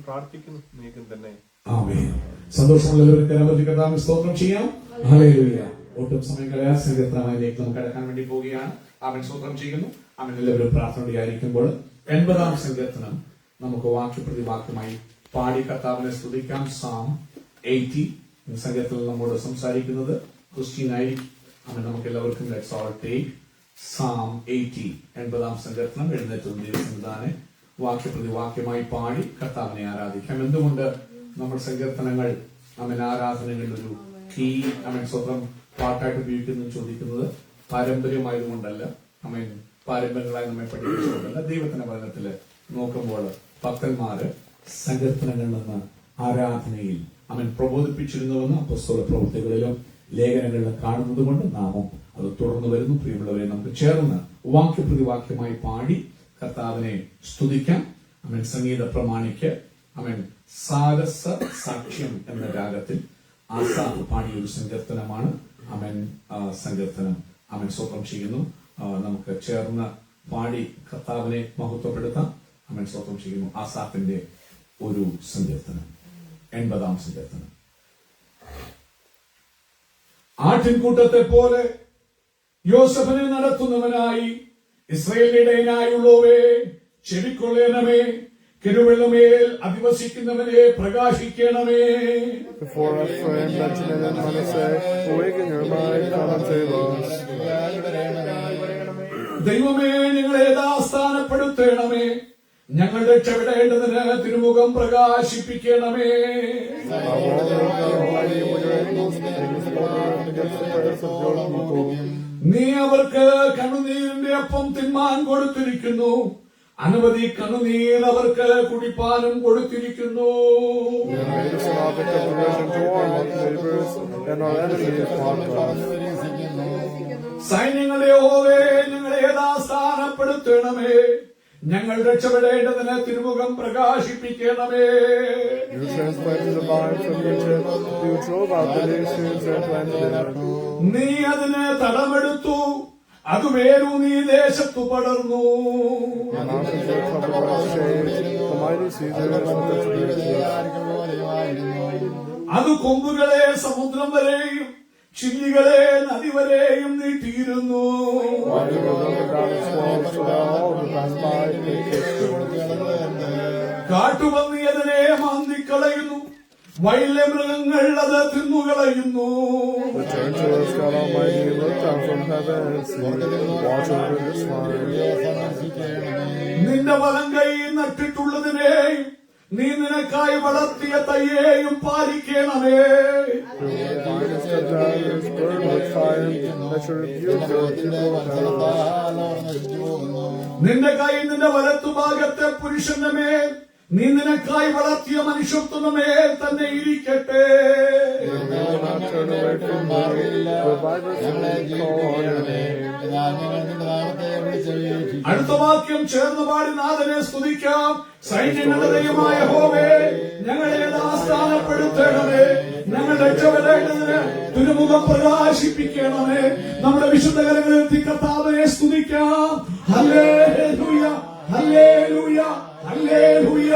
പ്രാർത്ഥിക്കുന്നു. നീക്കും തന്നെ ആമേൻ. സന്തോഷമുള്ളവർക്ക് കർത്താവിന് സ്തോത്രം ചെയ്യാം. ഹല്ലേലൂയ. ഒട്ടും സമയം കളയാൻ സങ്കീർത്തനങ്ങളിലേക്ക് നമുക്ക് കടക്കാൻ വേണ്ടി പോവുകയാണ്. ആമേൻ. സ്തോത്രം ചെയ്യുന്നു. ആമേൻ. എല്ലാവരും പ്രാർത്ഥനയോടെയായിരിക്കുമ്പോൾ 80-ാം സങ്കീർത്തനം നമുക്ക് വാക്യപ്രതിവാക്യമായി പാടി കർത്താവിനെ സ്തുതിക്കാം. സാം 80 സങ്കീർത്തനം നമ്മോട് സംസാരിക്കുന്നത് ക്രിസ്ത്യനായിരിക്കും. ആമേൻ. നമുക്ക് എല്ലാവർക്കും ലെറ്റ്സ് ഓൾ ടേക്ക് സാം 80 80-ാം സങ്കീർത്തനം. എഴുന്നേറ്റുന്ന ദൈവസന്നിധാനെ വാക്യപ്രതിവാക്യമായി പാടി കർത്താവിനെ ആരാധിക്കാം. എന്തുകൊണ്ട് നമ്മൾ സങ്കീർത്തനങ്ങൾ ആമേൻ ആരാധനകളിൽ ഒരു കീ ആമേൻ സ്വന്തം പാട്ടായിട്ട് ഉപയോഗിക്കുന്നു ചോദിക്കുന്നത് പാരമ്പര്യമായതുകൊണ്ടല്ല, ആമേൻ പാരമ്പര്യങ്ങളായി നമ്മെ പഠിപ്പിച്ചുകൊണ്ടല്ല. ദൈവത്തിന്റെ പഠനത്തില് നോക്കുമ്പോൾ ഭക്തന്മാര് സങ്കീർത്തനങ്ങളിൽ നിന്ന് ആരാധനയിൽ ആമേൻ പ്രബോധിപ്പിച്ചിരുന്നുവെന്ന് അപ്പോസ്തല പ്രവൃത്തികളിലും ലേഖനങ്ങളിലും കാണുന്നത് കൊണ്ട് നാമം അത് തുടർന്നു വരുന്നു. പ്രിയമുള്ളവരെ, നമുക്ക് ചേർന്ന് വാക്യപ്രതിവാക്യമായി പാടി കർത്താവിനെ സ്തുതിക്കാം. ആമേൻ. സംഗീത പ്രമാണിക്ക് ആമേൻ സാരസ സാക്ഷ്യം എന്ന രാഗത്തിൽ ആസാഫ് പാടിയ ഒരു സങ്കീർത്തനമാണ്. ആമേൻ. സങ്കീർത്തനം ആമേൻ സ്തോത്രം ചെയ്യുന്നു. നമുക്ക് ചേർന്ന് പാടി കർത്താവിനെ മഹത്വപ്പെടുത്താം. ആമേൻ സ്തോത്രം ചെയ്യുന്നു. ആസാഫിന്റെ ഒരു സങ്കീർത്തനം 80-ാം സങ്കീർത്തനം. ആട്ടിൻകൂട്ടത്തെ പോലെ യോസഫിനെ നടത്തുന്നവനായി ഇസ്രായേലിടയനായുള്ളവേ ചെവിക്കൊള്ളേണമേ. കെരുവെള്ളമേൽ അധിവസിക്കുന്നവനെ പ്രകാശിക്കണമേ. ദൈവമേ, ഞങ്ങളെ യഥാസ്ഥാനപ്പെടുത്തണമേ. ഞങ്ങളുടെ രക്ഷപ്പെടേണ്ടതിന് തിരുമുഖം പ്രകാശിപ്പിക്കണമേ. നീ അവർക്ക് കണ്ണുനീരിന്റെ അപ്പം തിന്മാൻ കൊടുത്തിരിക്കുന്നു. അനവധി കണ്ണുനീർ അവർക്ക് കുടിപ്പാനും കൊടുത്തിരിക്കുന്നു. സൈന്യങ്ങളുടെ യഹോവേ, ഞങ്ങളെ യഥാസ്ഥാനപ്പെടുത്തണമേ. ഞങ്ങൾ രക്ഷപ്പെടേണ്ടതിന് തിരുമുഖം പ്രകാശിപ്പിക്കണമേ. നീ അതിന് തടമെടുത്തു, അത് വേരൂന്നി ദേശത്തു പടർന്നു. അത് കൊമ്പുകളെ സമുദ്രം വരെയും ചില്ലികളെ നദി വരെയും നീട്ടിയിരുന്നു. കാട്ടുപന്നി അതിനെ മാന്തിക്കളയുന്നു, വയലിലെ മൃഗങ്ങൾ അത് തിന്നുകളയുന്നു. നിന്റെ വലം കൈ നട്ടിട്ടുള്ളതിനെയും നീ നിനക്കായി വളർത്തിയ തയ്യേയും പാലിക്കണമേ. നിന്റെ കൈ നിന്റെ വലത്തുഭാഗത്തെ പുരുഷന്റെ മേൽ, നീ നിനക്കായി വളർത്തിയ മനുഷ്യത്വത്തിന്റെ മേൽ തന്നെ ഇരിക്കട്ടെ. അടുത്ത വാക്യം ചേർന്ന് പാടി നാഥനെ സ്തുതിക്കാം. സൈന്യങ്ങളുടെ ദൈവമായ യഹോവേ, ഞങ്ങളെ യഥാസ്ഥാനപ്പെടുത്തണമേ. ഞങ്ങളുടെ രക്ഷപ്പെടേണ്ടതിന് തിരുമുഖം പ്രകാശിപ്പിക്കണമേ. നമ്മുടെ വിശുദ്ധ കരങ്ങളിൽ കർത്താവിനെ സ്തുതിക്കാം. Hallelujah, hallelujah, hallelujah.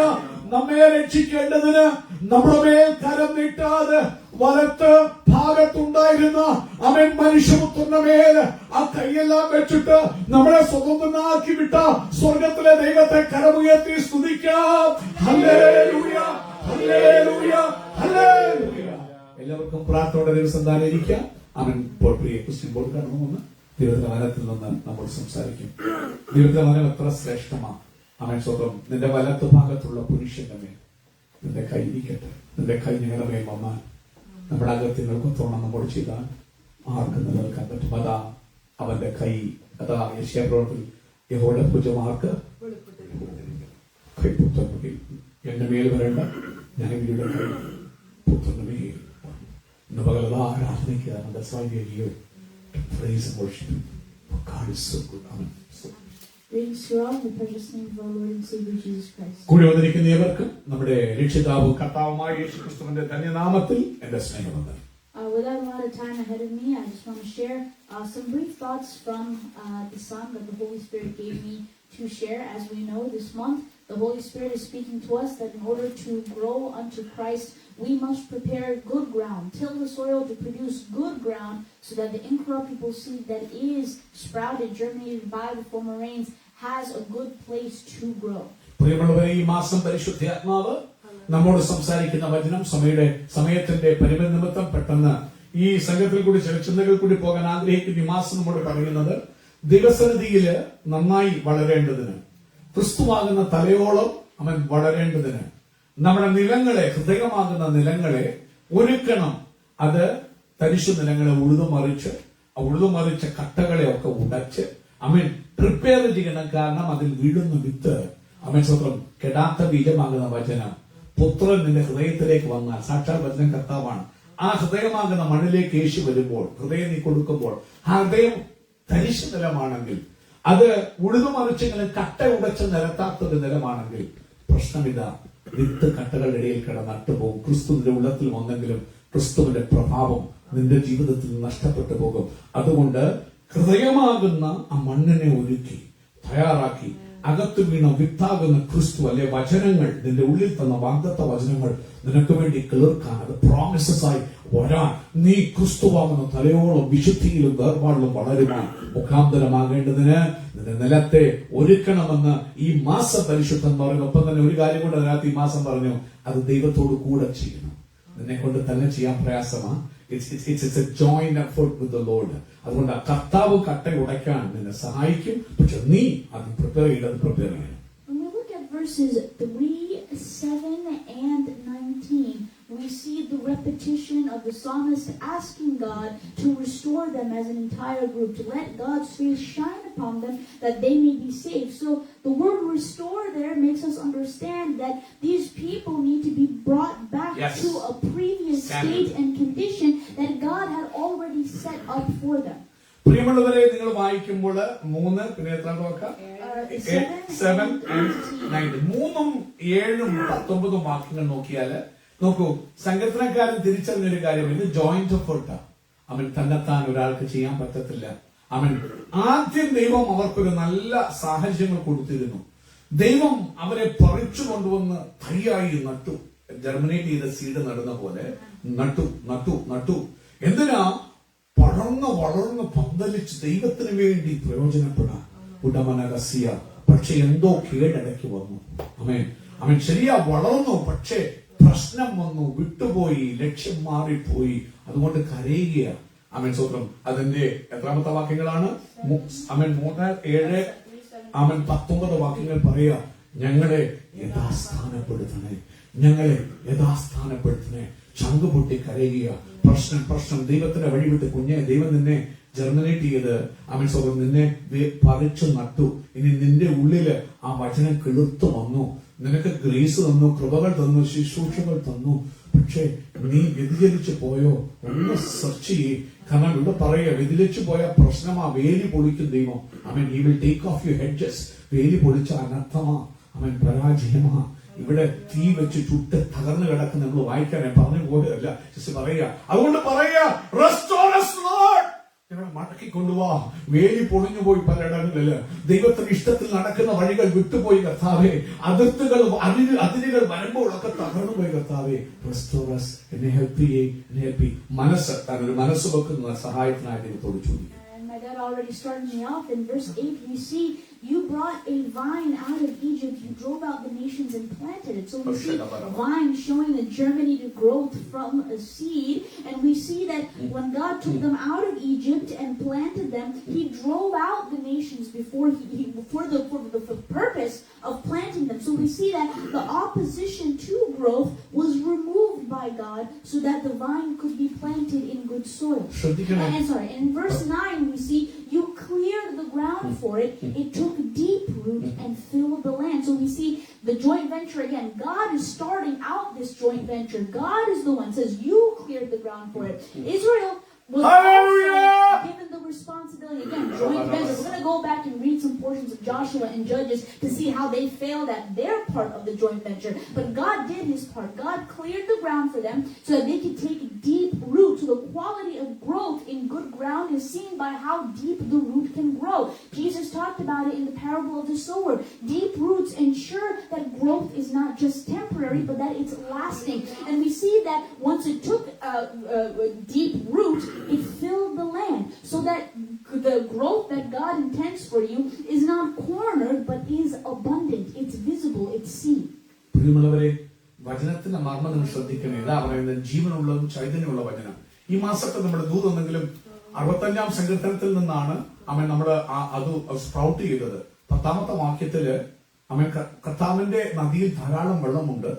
നമ്മെ രക്ഷിക്കേണ്ടതിന് നമ്മുടെ മേൽ കരം നീട്ടാതെ വലത്ത് ഭാഗത്തുണ്ടായിരുന്ന അവൻ മനുഷ്യപുത്രന്റെ മേൽ ആ കൈയെല്ലാം വെച്ചിട്ട് നമ്മളെ സ്വതന്ത്രനാക്കി വിട്ട സ്വർഗത്തിലെ ദൈവത്തെ കരമുയർത്തി സ്തുതിക്കാം. Hallelujah, hallelujah, hallelujah. എല്ലാവർക്കും പ്രാർത്ഥനയുടെ ദിവസം തന്നെ ഇരിക്കാം. അവൻ ഇപ്പോൾ പ്രിയ ക്രിസ്ത്യൻ ബോർഡ് കടന്നുവന്ന് ദൈവത്തിന്റെ വനത്തിൽ നിന്ന് നമ്മൾ സംസാരിക്കും. ദൈവത്തിന്റെ വനം എത്ര ശ്രേഷ്ഠമാണ്. അവൻ സ്വന്തം നിന്റെ വലത്ത് ഭാഗത്തുള്ള പുരുഷന്റെ മേൽ നിന്റെ കൈ ഇരിക്കട്ടെ. നിന്റെ കൈ ഞങ്ങളുടെ മേൽ വന്നാൽ നമ്മുടെ അകത്യങ്ങൾക്ക് ഒത്തോണം നമ്മോട് ചെയ്താൽ ആർക്ക് നിലനിൽക്കാൻ പറ്റും. അതാ അവന്റെ കൈ. അതാ യെശയ്യാപ്രവചനത്തിൽ യഹോവയുടെ ഭുജമാർക്ക് കൈപുത്രന്റെ എന്റെ മേൽ വരേണ്ട ഞാൻ ഇവരുടെ കൈ പുത്രന്റെ മേൽ. ഇന്ന് പകലതാ ആരാധനയ്ക്കാണ്. That's why we are here to praise and worship Him. For God is so good. Amen. കൂടി വന്നിരിക്കുന്ന ഏവർക്കും നമ്മുടെ രക്ഷിതാവും കർത്താവുമായ യേശു ക്രിസ്തുവിന്റെ ധന്യനാമത്തിൽ എന്റെ സ്നേഹമുണ്ട്. Without a lot of time ahead of me, I just want to share some brief thoughts from the song that the Holy Spirit gave me to share. As we know, this month the Holy Spirit is speaking to us that in order to grow unto Christ, we must prepare good ground, till the soil to produce good ground, so that the incorruptible seed that is sprouted, germinated by the former rains, has a good place to grow. പ്രിയമുള്ളവരെ, ഈ മാസം പരിശുദ്ധാത്മാവ് നമ്മോട് സംസാരിക്കുന്ന വചനം സമയത്തിന്റെ പരിമിതി നിമിത്തം പെട്ടെന്ന് ഈ സംഘത്തിൽ കൂടി ചില ചിന്തകൾ കൂടി പോകാൻ ആഗ്രഹിക്കുന്ന ഈ മാസം നമ്മോട് പറയുന്നത് ദൈവസന്നിധിയില് നന്നായി വളരേണ്ടതിന്, ക്രിസ്തുവാകുന്ന തലയോളം അവൻ വളരേണ്ടതിന് നമ്മുടെ നിലങ്ങളെ, ഹൃദയമാകുന്ന നിലങ്ങളെ ഒരുക്കണം. അത് തരിശു നിലങ്ങളെ ഉഴുതുമറിച്ച കട്ടകളെ ഒക്കെ ഉടച്ച് പ്രിപ്പയർ ചെയ്യണം. കാരണം അതിൽ വീഴുന്ന വിത്ത് സ്വത്രം കെടാത്ത ബീജമാകുന്ന വചനം പുത്രൻ നിന്റെ ഹൃദയത്തിലേക്ക് വന്നാൽ, സാക്ഷാൽ വചനം കർത്താവാണ്, ആ ഹൃദയമാകുന്ന മണ്ണിലേക്ക് യേശു വരുമ്പോൾ, ഹൃദയം നീ കൊടുക്കുമ്പോൾ, ആ ഹൃദയം തരിശു നിലമാണെങ്കിൽ, അത് ഉഴുതുമറിച്ചെങ്കിലും കട്ട ഉടച്ച നിലത്താത്തൊരു നിലമാണെങ്കിൽ, പ്രശ്നമിതാ, വിത്ത് കട്ടകളുടെ ഇടയിൽ നട്ടുപോകും. ക്രിസ്തുവിന്റെ ഉള്ളത്തിൽ വന്നെങ്കിലും ക്രിസ്തുവിന്റെ പ്രഭാവം നിന്റെ ജീവിതത്തിൽ നഷ്ടപ്പെട്ടു പോകും. അതുകൊണ്ട് ഹൃദയമാകുന്ന ആ മണ്ണിനെ ഒരുക്കി തയ്യാറാക്കി അകത്ത് വീണ വിത്താകുന്ന ക്രിസ്തു അല്ലെ വചനങ്ങൾ, നിന്റെ ഉള്ളിൽ തന്ന വാഗ്ദത്ത വചനങ്ങൾ നിനക്ക് വേണ്ടി കിളിർക്കാൻ, അത് പ്രോമിസസ് ആയി വരാൻ, നീ ക്രിസ്തുവാകുന്ന തലയോളം വിശുദ്ധിയിലും വേർപാടിലും വളരുവാൻ മുഖാന്തരമാകേണ്ടതിന് നിന്റെ നിലത്തെ ഒരുക്കണമെന്ന് ഈ മാസം പരിശുദ്ധൻ പറഞ്ഞു. ഒപ്പം തന്നെ ഒരു കാര്യം കൂടെ അതിനകത്ത് ഈ മാസം പറഞ്ഞു, അത് ദൈവത്തോട് കൂടെ ചെയ്യണം. നിന്നെ കൊണ്ട് തന്നെ ചെയ്യാൻ പ്രയാസമാണ്. It's a joint effort with the Lord. അതുകൊണ്ട് കർത്താവ് കട്ട ഉടയ്ക്കാൻ നിന്നെ സഹായിക്കും. പക്ഷെ നീ അത് പ്രിപ്പയർ ചെയ്യണം. When we look at verses 3, 7, and 19, we see the repetition of the psalmist asking God to restore them as an entire group, to let God's face shine upon them that they may be saved. So the word restore there makes us understand that these people need to be brought back to a previous state and condition that God had already set up for them. പ്രിയമുള്ളവരെ, നിങ്ങൾ വായിക്കുമ്പോൾ 3 പിന്നെ എത്ര നോക്കാം, 7 and 9, 3, 7, 19 വാക്യങ്ങൾ നോക്കിയാല് നോക്കൂ, സംഘടനക്കാരൻ തിരിച്ചറിഞ്ഞൊരു കാര്യം, ഇത് ജോയിന്റ് എഫേർട്ടാ. തന്നെത്താൻ ഒരാൾക്ക് ചെയ്യാൻ പറ്റത്തില്ല. ആദ്യം ദൈവം അവർക്കൊരു നല്ല സാഹചര്യങ്ങൾ കൊടുത്തിരുന്നു. ദൈവം അവരെ പറിച്ചു കൊണ്ടുവന്ന് തൈയായി നട്ടു. ജർമിനേറ്റ് ചെയ്ത സീഡ് നടുന്ന പോലെ നട്ടു. എന്തിനാ? വളർന്ന് പന്തലിച്ച് ദൈവത്തിന് വേണ്ടി പ്രയോജനപ്പെടാൻ. ഉടമനകസിയ. പക്ഷെ എന്തോ കീഴടക്കി വന്നു. ശരിയാ, വളർന്നു, പക്ഷേ പ്രശ്നം വന്നു, വിട്ടുപോയി, ലക്ഷ്യം മാറിപ്പോയി. അതുകൊണ്ട് കരയുക. സ്വത്രം. അതിന്റെ എത്രാമത്തെ വാക്യങ്ങളാണ്? 3, 7, 19 വാക്യങ്ങൾ പറയാ, ഞങ്ങളെ യഥാസ്ഥാനപ്പെടുത്തണേ. ചങ്കുപൊട്ടി കരയുക. പ്രശ്നം ദൈവത്തിന്റെ വഴിവിട്ട് കുഞ്ഞെ, ദൈവം നിന്നെ ജർമിനേറ്റ് ചെയ്ത് സ്വന്തം നിന്നെ പറിച്ചു നട്ടു. ഇനി നിന്റെ ഉള്ളില് ആ വചനം കിളിർത്തു വന്നു. നിനക്ക് ഗ്രേസ് തന്നു, കൃപകൾ തന്നു, ശുശ്രൂഷകൾ തന്നു. പക്ഷേ നീ വ്യതിചലിച്ചു പോയോ? ഒന്ന് സെർച്ച് ചെയ്യേ. കാരണം ഇവിടെ പറയാ, വ്യതിചലിച്ചു പോയ പ്രശ്നമാ, വേലി പൊളിക്കും ദൈവം. he will take off your hedges. വേലി പൊളിച്ച അനർത്ഥമാ, പരാജയമാ. ഇവിടെ തീ വെച്ച് ചുട്ട് തകർന്നു കിടക്കുന്ന നമ്മൾ വായിക്കാൻ പറഞ്ഞു പോലെയല്ല, പറയാ. അതുകൊണ്ട് പറയാ, restore us Lord. ഞങ്ങളെ മടക്കി കൊണ്ടുപോവാ. വേലി പൊളിഞ്ഞു പോയി പലയിടങ്ങളില്. ദൈവത്തിന് ഇഷ്ടത്തിൽ നടക്കുന്ന വഴികൾ വിട്ടുപോയി കർത്താവേ. അതിരുകൾ വരുമ്പോഴൊക്കെ തകർന്നു പോയി കർത്താവേ. restore us. എന്നെ ഹെൽപ്പ് ചെയ്യേ. ഒരു മനസ്സ് വെക്കുന്ന സഹായത്തിനായി ദൈവത്തോട് ചോദിക്കും. My dad already started me off. In verse 8 we see you brought a vine out of Egypt, you drove out the nations and planted it. So we see vine showing the germinated growth from a seed, and we see that when God took them out of Egypt and planted them, he drove out the nations before for the purpose of planting them. So we see that the opposition to growth was removed by God so that the vine could be planted in good soil. And in verse 9 we see you cleared the ground for it. It took deep root and filled the land. So we see the joint venture again. God is starting out this joint venture. God is the one who says you cleared the ground for it. Israel was also given the responsibility. Again, joint venture. We're going to go back and read some portions of Joshua and Judges to see how they failed at their part of the joint venture. But God did his part. God cleared the ground for them so that they could take deep root. So the quality of growth in good ground ground is seen by how deep the root can grow. Jesus talked about it in the parable of the sower. Deep roots ensure that growth is not just temporary, but that it's lasting. And we see that once it took a deep root, it filled the land, so that the growth that God intends for you is not cornered, but is abundant. It's visible. It's seen. പ്രിയമുള്ളവരെ, വചനത്തിന്റെ മർമ്മം നിങ്ങൾ ശ്രദ്ധിക്കണം. ഇതാ പറയുന്നത് ജീവനുള്ളതും ചൈതന്യമുള്ള വചനം. ഈ മാസത്തെ നമ്മുടെ ദൂത് എന്തെങ്കിലും 65-ാം സങ്കീർത്തനത്തിൽ നിന്നാണ് അവൻ നമ്മള് അത് സ്പ്രൗട്ട് ചെയ്തത്. 10-ാമത്തെ വാക്യത്തില് അവൻ കർത്താവിന്റെ നദിയിൽ ധാരാളം വെള്ളമുണ്ട്,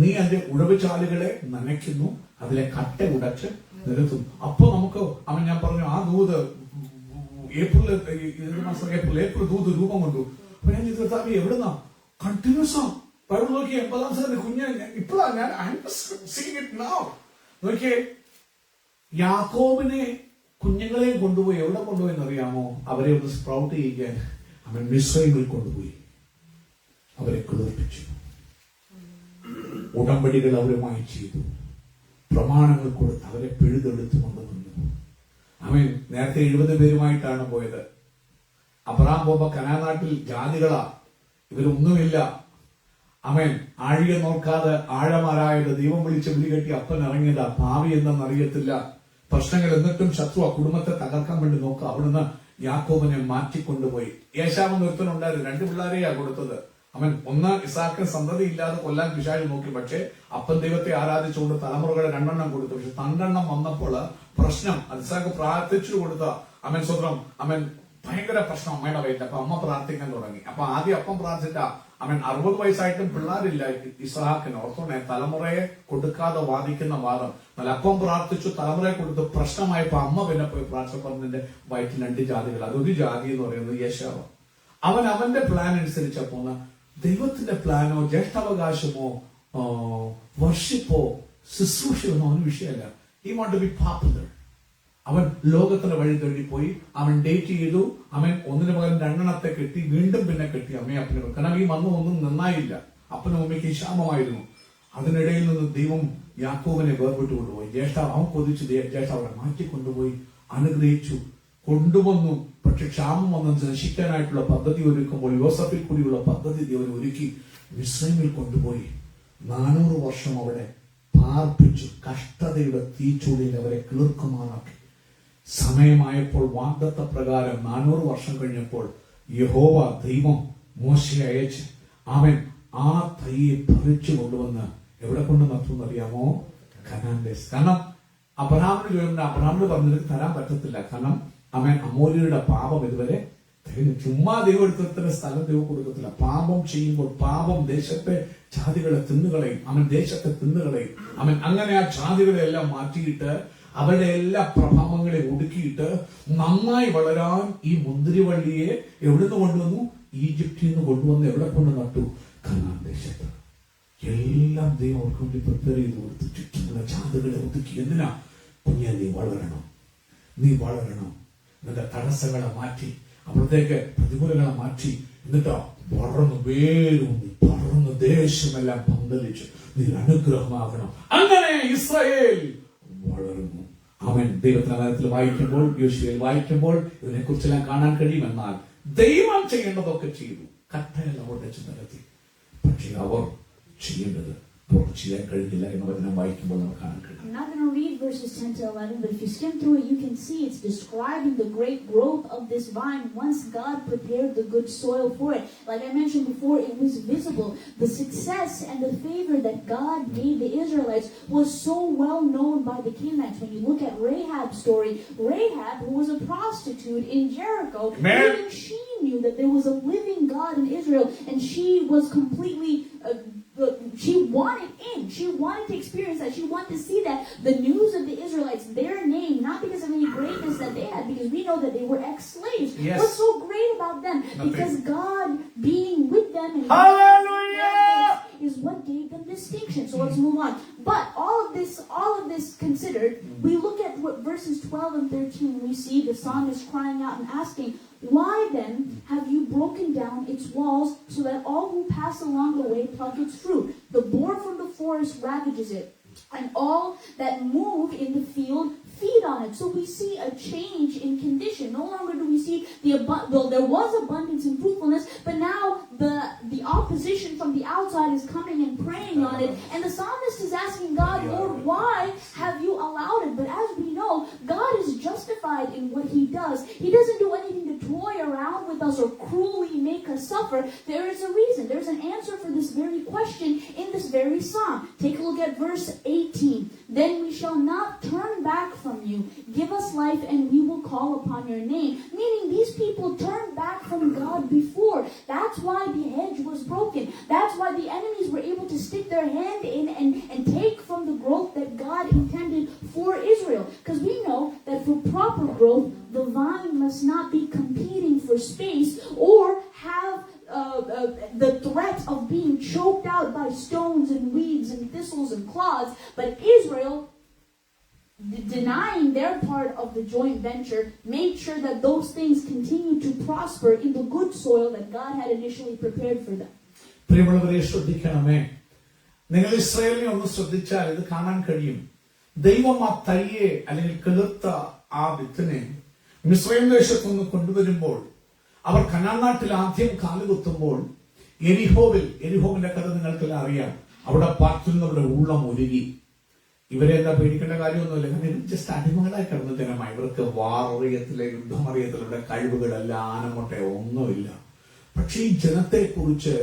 നീ അതിന്റെ ഉഴവുചാലുകളെ നനയ്ക്കുന്നു, അതിലെ കട്ട ഉടച്ച് നിരത്തും. അപ്പൊ നമുക്ക് അവൻ ഞാൻ പറഞ്ഞു ആ ദൂത് ഏപ്രിൽ ദൂത് രൂപം കൊണ്ടു. അപ്പൊ ഞാൻ കർത്താവ് എവിടുന്നാ കണ്ടിന്യൂസ് ആ ബൈബിൾ നോക്കി 80-ാം സങ്കീർത്തനം കുഞ്ഞ് ഇപ്പോഴാണ് ഞാൻ നോക്കിയേ. യാക്കോബിനെ കുഞ്ഞുങ്ങളെ കൊണ്ടുപോയി എവിടെ കൊണ്ടുപോയി എന്നറിയാമോ? അവരെ ഒന്ന് സ്പ്രൗട്ട് ചെയ്യിക്കാൻ അവൻ മിസ്രൈമിൽ കൊണ്ടുപോയി അവരെ കുളിർപ്പിച്ചു. ഉടമ്പടികൾ അവരുമായി ചെയ്തു, പ്രമാണങ്ങൾ കൊടുത്ത് അവരെ പിഴുതെടുത്തു കൊണ്ടുവന്നു. അവൻ നേരത്തെ 70 പേരുമായിട്ടാണ് പോയത്. അബ്രഹാം പോകുമ്പോ കനാൻ നാട്ടിൽ ജാതികളാ, ഇവരൊന്നുമില്ല. അവൻ ആഴിക നോക്കാതെ ആഴമാരായത് ദൈവം വിളിച്ച് വിളികെട്ടി അപ്പൻ ഇറങ്ങിയതാ. ഭാവി എന്തെന്നറിയത്തില്ല, പ്രശ്നങ്ങൾ എന്നിട്ടും ശത്രു ആ കുടുംബത്തെ തകർക്കാൻ വേണ്ടി നോക്കുക. അവിടുന്ന് യാക്കോബിനെ മാറ്റിക്കൊണ്ടുപോയി. ഏശാവെന്ന് ഒരുത്തനുണ്ടായിരുന്നു, 2 പിള്ളേരെയാ കൊടുത്തത്. അവൻ ഒന്ന് ഇസാക്കിന് സന്തതി ഇല്ലാതെ കൊല്ലാൻ പിശാച് നോക്കി, പക്ഷെ അപ്പൻ ദൈവത്തെ ആരാധിച്ചുകൊണ്ട് തലമുറകളെ 2 എണ്ണം കൊടുത്തു. പക്ഷെ 2 എണ്ണം വന്നപ്പോൾ പ്രശ്നം ഇസാക്ക് പ്രാർത്ഥിച്ചു കൊടുത്ത അവൻ സ്വന്തം അവൻ ഭയങ്കര പ്രശ്നം അമ്മയുടെ വയറ്റിൽ. അപ്പൊ അമ്മ പ്രാർത്ഥിക്കാൻ തുടങ്ങി. അപ്പൊ ആദ്യം അപ്പം പ്രാർത്ഥിച്ച അവൻ 60 വയസ്സായിട്ടും പിള്ളേരില്ല ഇസ്ഹാക്കിന്. ഓർത്തോണെ, തലമുറയെ കൊടുക്കാതെ വാദിക്കുന്ന വാദം. എന്നാൽ അപ്പം പ്രാർത്ഥിച്ചു, തലമുറയെ കൊടുത്ത് പ്രശ്നമായപ്പോ അമ്മ പിന്നെ പോയി പ്രാർത്ഥിച്ചപ്പന്റെ വയറ്റിൽ 2 ജാതികൾ. അതൊരു ജാതി എന്ന് പറയുന്നത് യേശാവ്. അവൻ അവന്റെ പ്ലാൻ അനുസരിച്ച പോന്ന ദൈവത്തിന്റെ പ്ലാനോ ജ്യേഷ്ഠാവകാശമോ വർഷിപ്പോ ശുശ്രൂഷയൊന്നും അവന് വിഷയമല്ല. He want to be popular. അവൻ ലോകത്തിന്റെ വഴി തേടിപ്പോയി. അവൻ ഡേറ്റ് ചെയ്തു. അവൻ ഒന്നിനു പകരം 2 എണ്ണത്തെ കെട്ടി, വീണ്ടും പിന്നെ കെട്ടി അമ്മയെ അപ്പനെ. കാരണം ഈ വന്നു ഒന്നും നന്നായില്ല, അപ്പനും അമ്മയ്ക്ക് ക്ഷാമമായിരുന്നു. അതിനിടയിൽ നിന്ന് ദൈവം യാക്കോബിനെ വേർപെട്ട് കൊണ്ടുപോയി. ജ്യേഷ്ഠാവ് അവൻ കൊതിച്ചു, ജ്യേഷ്ഠാവനെ മാറ്റിക്കൊണ്ടുപോയി അനുഗ്രഹിച്ചു കൊണ്ടുവന്നു. പക്ഷെ ക്ഷാമം വന്ന് നശിക്കാനായിട്ടുള്ള പദ്ധതി ഒരുക്കുമ്പോൾ യോസഫിൽ കൂടിയുള്ള പദ്ധതി ദൈവം ഒരുക്കി മിസ്രൈമിൽ കൊണ്ടുപോയി 400 വർഷം അവിടെ പാർപ്പിച്ചു. കഷ്ടതയുടെ തീച്ചൂടിയിൽ അവരെ കിളിർക്കുമാറാക്കി. സമയമായപ്പോൾ വാഗ്ദത്ത പ്രകാരം 400 വർഷം കഴിഞ്ഞപ്പോൾ യഹോവ ദൈവം മോശയെ അയച്ച് അവൻ ആ തൈയെ പറിച്ചു കൊണ്ടുവന്ന് എവിടെ കൊണ്ട് നട്ടുന്നറിയാമോ? കനാൻ ദേശം. കാരണം അബ്രഹാമിന് ചോദിക്കുന്ന അബ്രഹാമിന് പറഞ്ഞത് തരാൻ പറ്റത്തില്ല. കാരണം അവൻ അമോര്യരുടെ പാപം ഇതുവരെ ചുമ്മാ ദൈവം എടുത്തത്തിന് സ്ഥലം ദൈവം കൊടുക്കത്തില്ല. പാപം ചെയ്യുമ്പോൾ പാപം ദേശത്തെ ജാതികളെ തിന്നുകളയും. അവൻ ദേശത്തെ തിന്നുകളയും. അവൻ അങ്ങനെ ആ ജാതികളെ എല്ലാം മാറ്റിയിട്ട് അവരുടെ എല്ലാ പ്രഭാവങ്ങളെ ഒടുക്കിയിട്ട് നന്നായി വളരാൻ ഈ മുന്തിരിവള്ളിയെ എവിടുന്ന് കൊണ്ടുവന്നു? ഈജിപ്തിൽ നിന്ന് കൊണ്ടുവന്ന് എവിടെ കൊണ്ട് നട്ടു? കനാൻ ദേശത്ത്. എല്ലാം ദൈവം അവർക്ക് വേണ്ടി പ്രിപ്പയർ ചെയ്ത് കൊടുത്തു. ചുറ്റുമുള്ള ജാതികളെ ഒതുക്കി. എന്തിനാ? കുഞ്ഞെ നീ വളരണം, നീ വളരണം. എന്നിട്ട് തടസ്സങ്ങളെ മാറ്റി, അവിടത്തേക്ക് പ്രതികൂലങ്ങളെ മാറ്റി, എന്നിട്ടോ വളർന്നു വേരൂന്നി വളർന്ന് ദേശമെല്ലാം പന്തലിച്ച് നീ അനുഗ്രഹമാകണം. അങ്ങനെ ഇസ്രായേൽ വളർന്നു. അവൻ ദൈവത്തിന്റെ കാര്യത്തിൽ വായിക്കുമ്പോൾ, യോശുവയിൽ വായിക്കുമ്പോൾ ഇതിനെ കുറിച്ചെല്ലാം കാണാൻ കഴിയുമെന്നാൽ ദൈവം ചെയ്യേണ്ടതൊക്കെ ചെയ്തു. കട്ടയല്ല അവരുടെ ചിന്തകത്തിൽ. പക്ഷെ അവർ ചെയ്യേണ്ടത് അവർ ചെയ്യാൻ കഴിഞ്ഞില്ല എന്ന് വചനം വായിക്കുമ്പോൾ നമുക്ക് കാണാൻ കഴിയും. I'm not going to read verses 10 to 11, but if you skim through it, you can see it's describing the great growth of this vine once God prepared the good soil for it. Like I mentioned before, it was visible. The success and the favor that God gave the Israelites was so well known by the Canaanites. When you look at Rahab's story, Rahab, who was a prostitute in Jericho, even she knew that there was a living God in Israel, and she was completely she wanted in. She wanted to experience that. She wanted to see that. The news of the Israelites, their name, not because of any greatness that they had, because we know that they were ex-slaves. Yes. What's so great about them? Nothing. Because God being with them and Hallelujah! is what gave them distinction. So let's move on. But all of this considered, we look at what verses 12 and 13, we see the psalmist crying out and asking, why then have you broken down its walls so that all who pass along the way pluck its fruit? The boar from the forest ravages it. and all that move in the field feed on it. So we see a change in condition. No longer do we see there was abundance and fruitfulness, but now the opposition from the outside is coming and preying on it. And the psalmist is asking God, Lord, why have you allowed it? But as we know, God is justified in what he does. He doesn't do anything to toy around with us or cruelly make us suffer. There is a reason. There's an answer for this very question in this very psalm. Take a look at verse 18. Then we shall not turn back from you. Give us life and we will call upon your name. Meaning these people turned back from God before. That's why the hedge was broken. That's why the enemies were able to stick their hand in and take from the growth that God intended for Israel. Because we know that for proper growth, the vine must not be competing for space or have the threat of being choked out by stones and weeds and thistles and clods. But Israel, denying their part of the joint venture, made sure that those things continue to prosper in the good soil that God had initially prepared for them. പ്രിയമുള്ളവരെ ശ്രദ്ധിക്കണമേ, നിങ്ങൾ ഇസ്രായേലിനെ ഒന്ന് ശ്രദ്ധിച്ചാൽ ഇത് കാണാൻ കഴിയും. ദൈവം ആ തൈയെ അല്ലെങ്കിൽ കിളിർത്ത ആ വിത്തിനെ മിസ്രയീം ദേശത്തു നിന്ന് കൊണ്ടുവരുമ്പോൾ, അവർ കനാൻ നാട്ടിൽ ആദ്യം കാലുകുത്തുമ്പോൾ എരിഹോവിന്റെ കഥ നിങ്ങൾക്കെല്ലാം അറിയാം. അവിടെ പാർക്കുന്നവരുടെ ഉള്ളം ഒരുങ്ങി. ഇവരെ എന്താ പേടിക്കേണ്ട കാര്യമൊന്നുമില്ല. കാരണം ഇവർ ജസ്റ്റ് അടിമകളായി കിടന്ന ജനമായി. ഇവർക്ക് വാററിയത്തിലെ യുദ്ധമറിയത്തിലുള്ള കഴിവുകളല്ല, ആനമുട്ടെ ഒന്നുമില്ല. പക്ഷെ ഈ ജനത്തെ കുറിച്ച്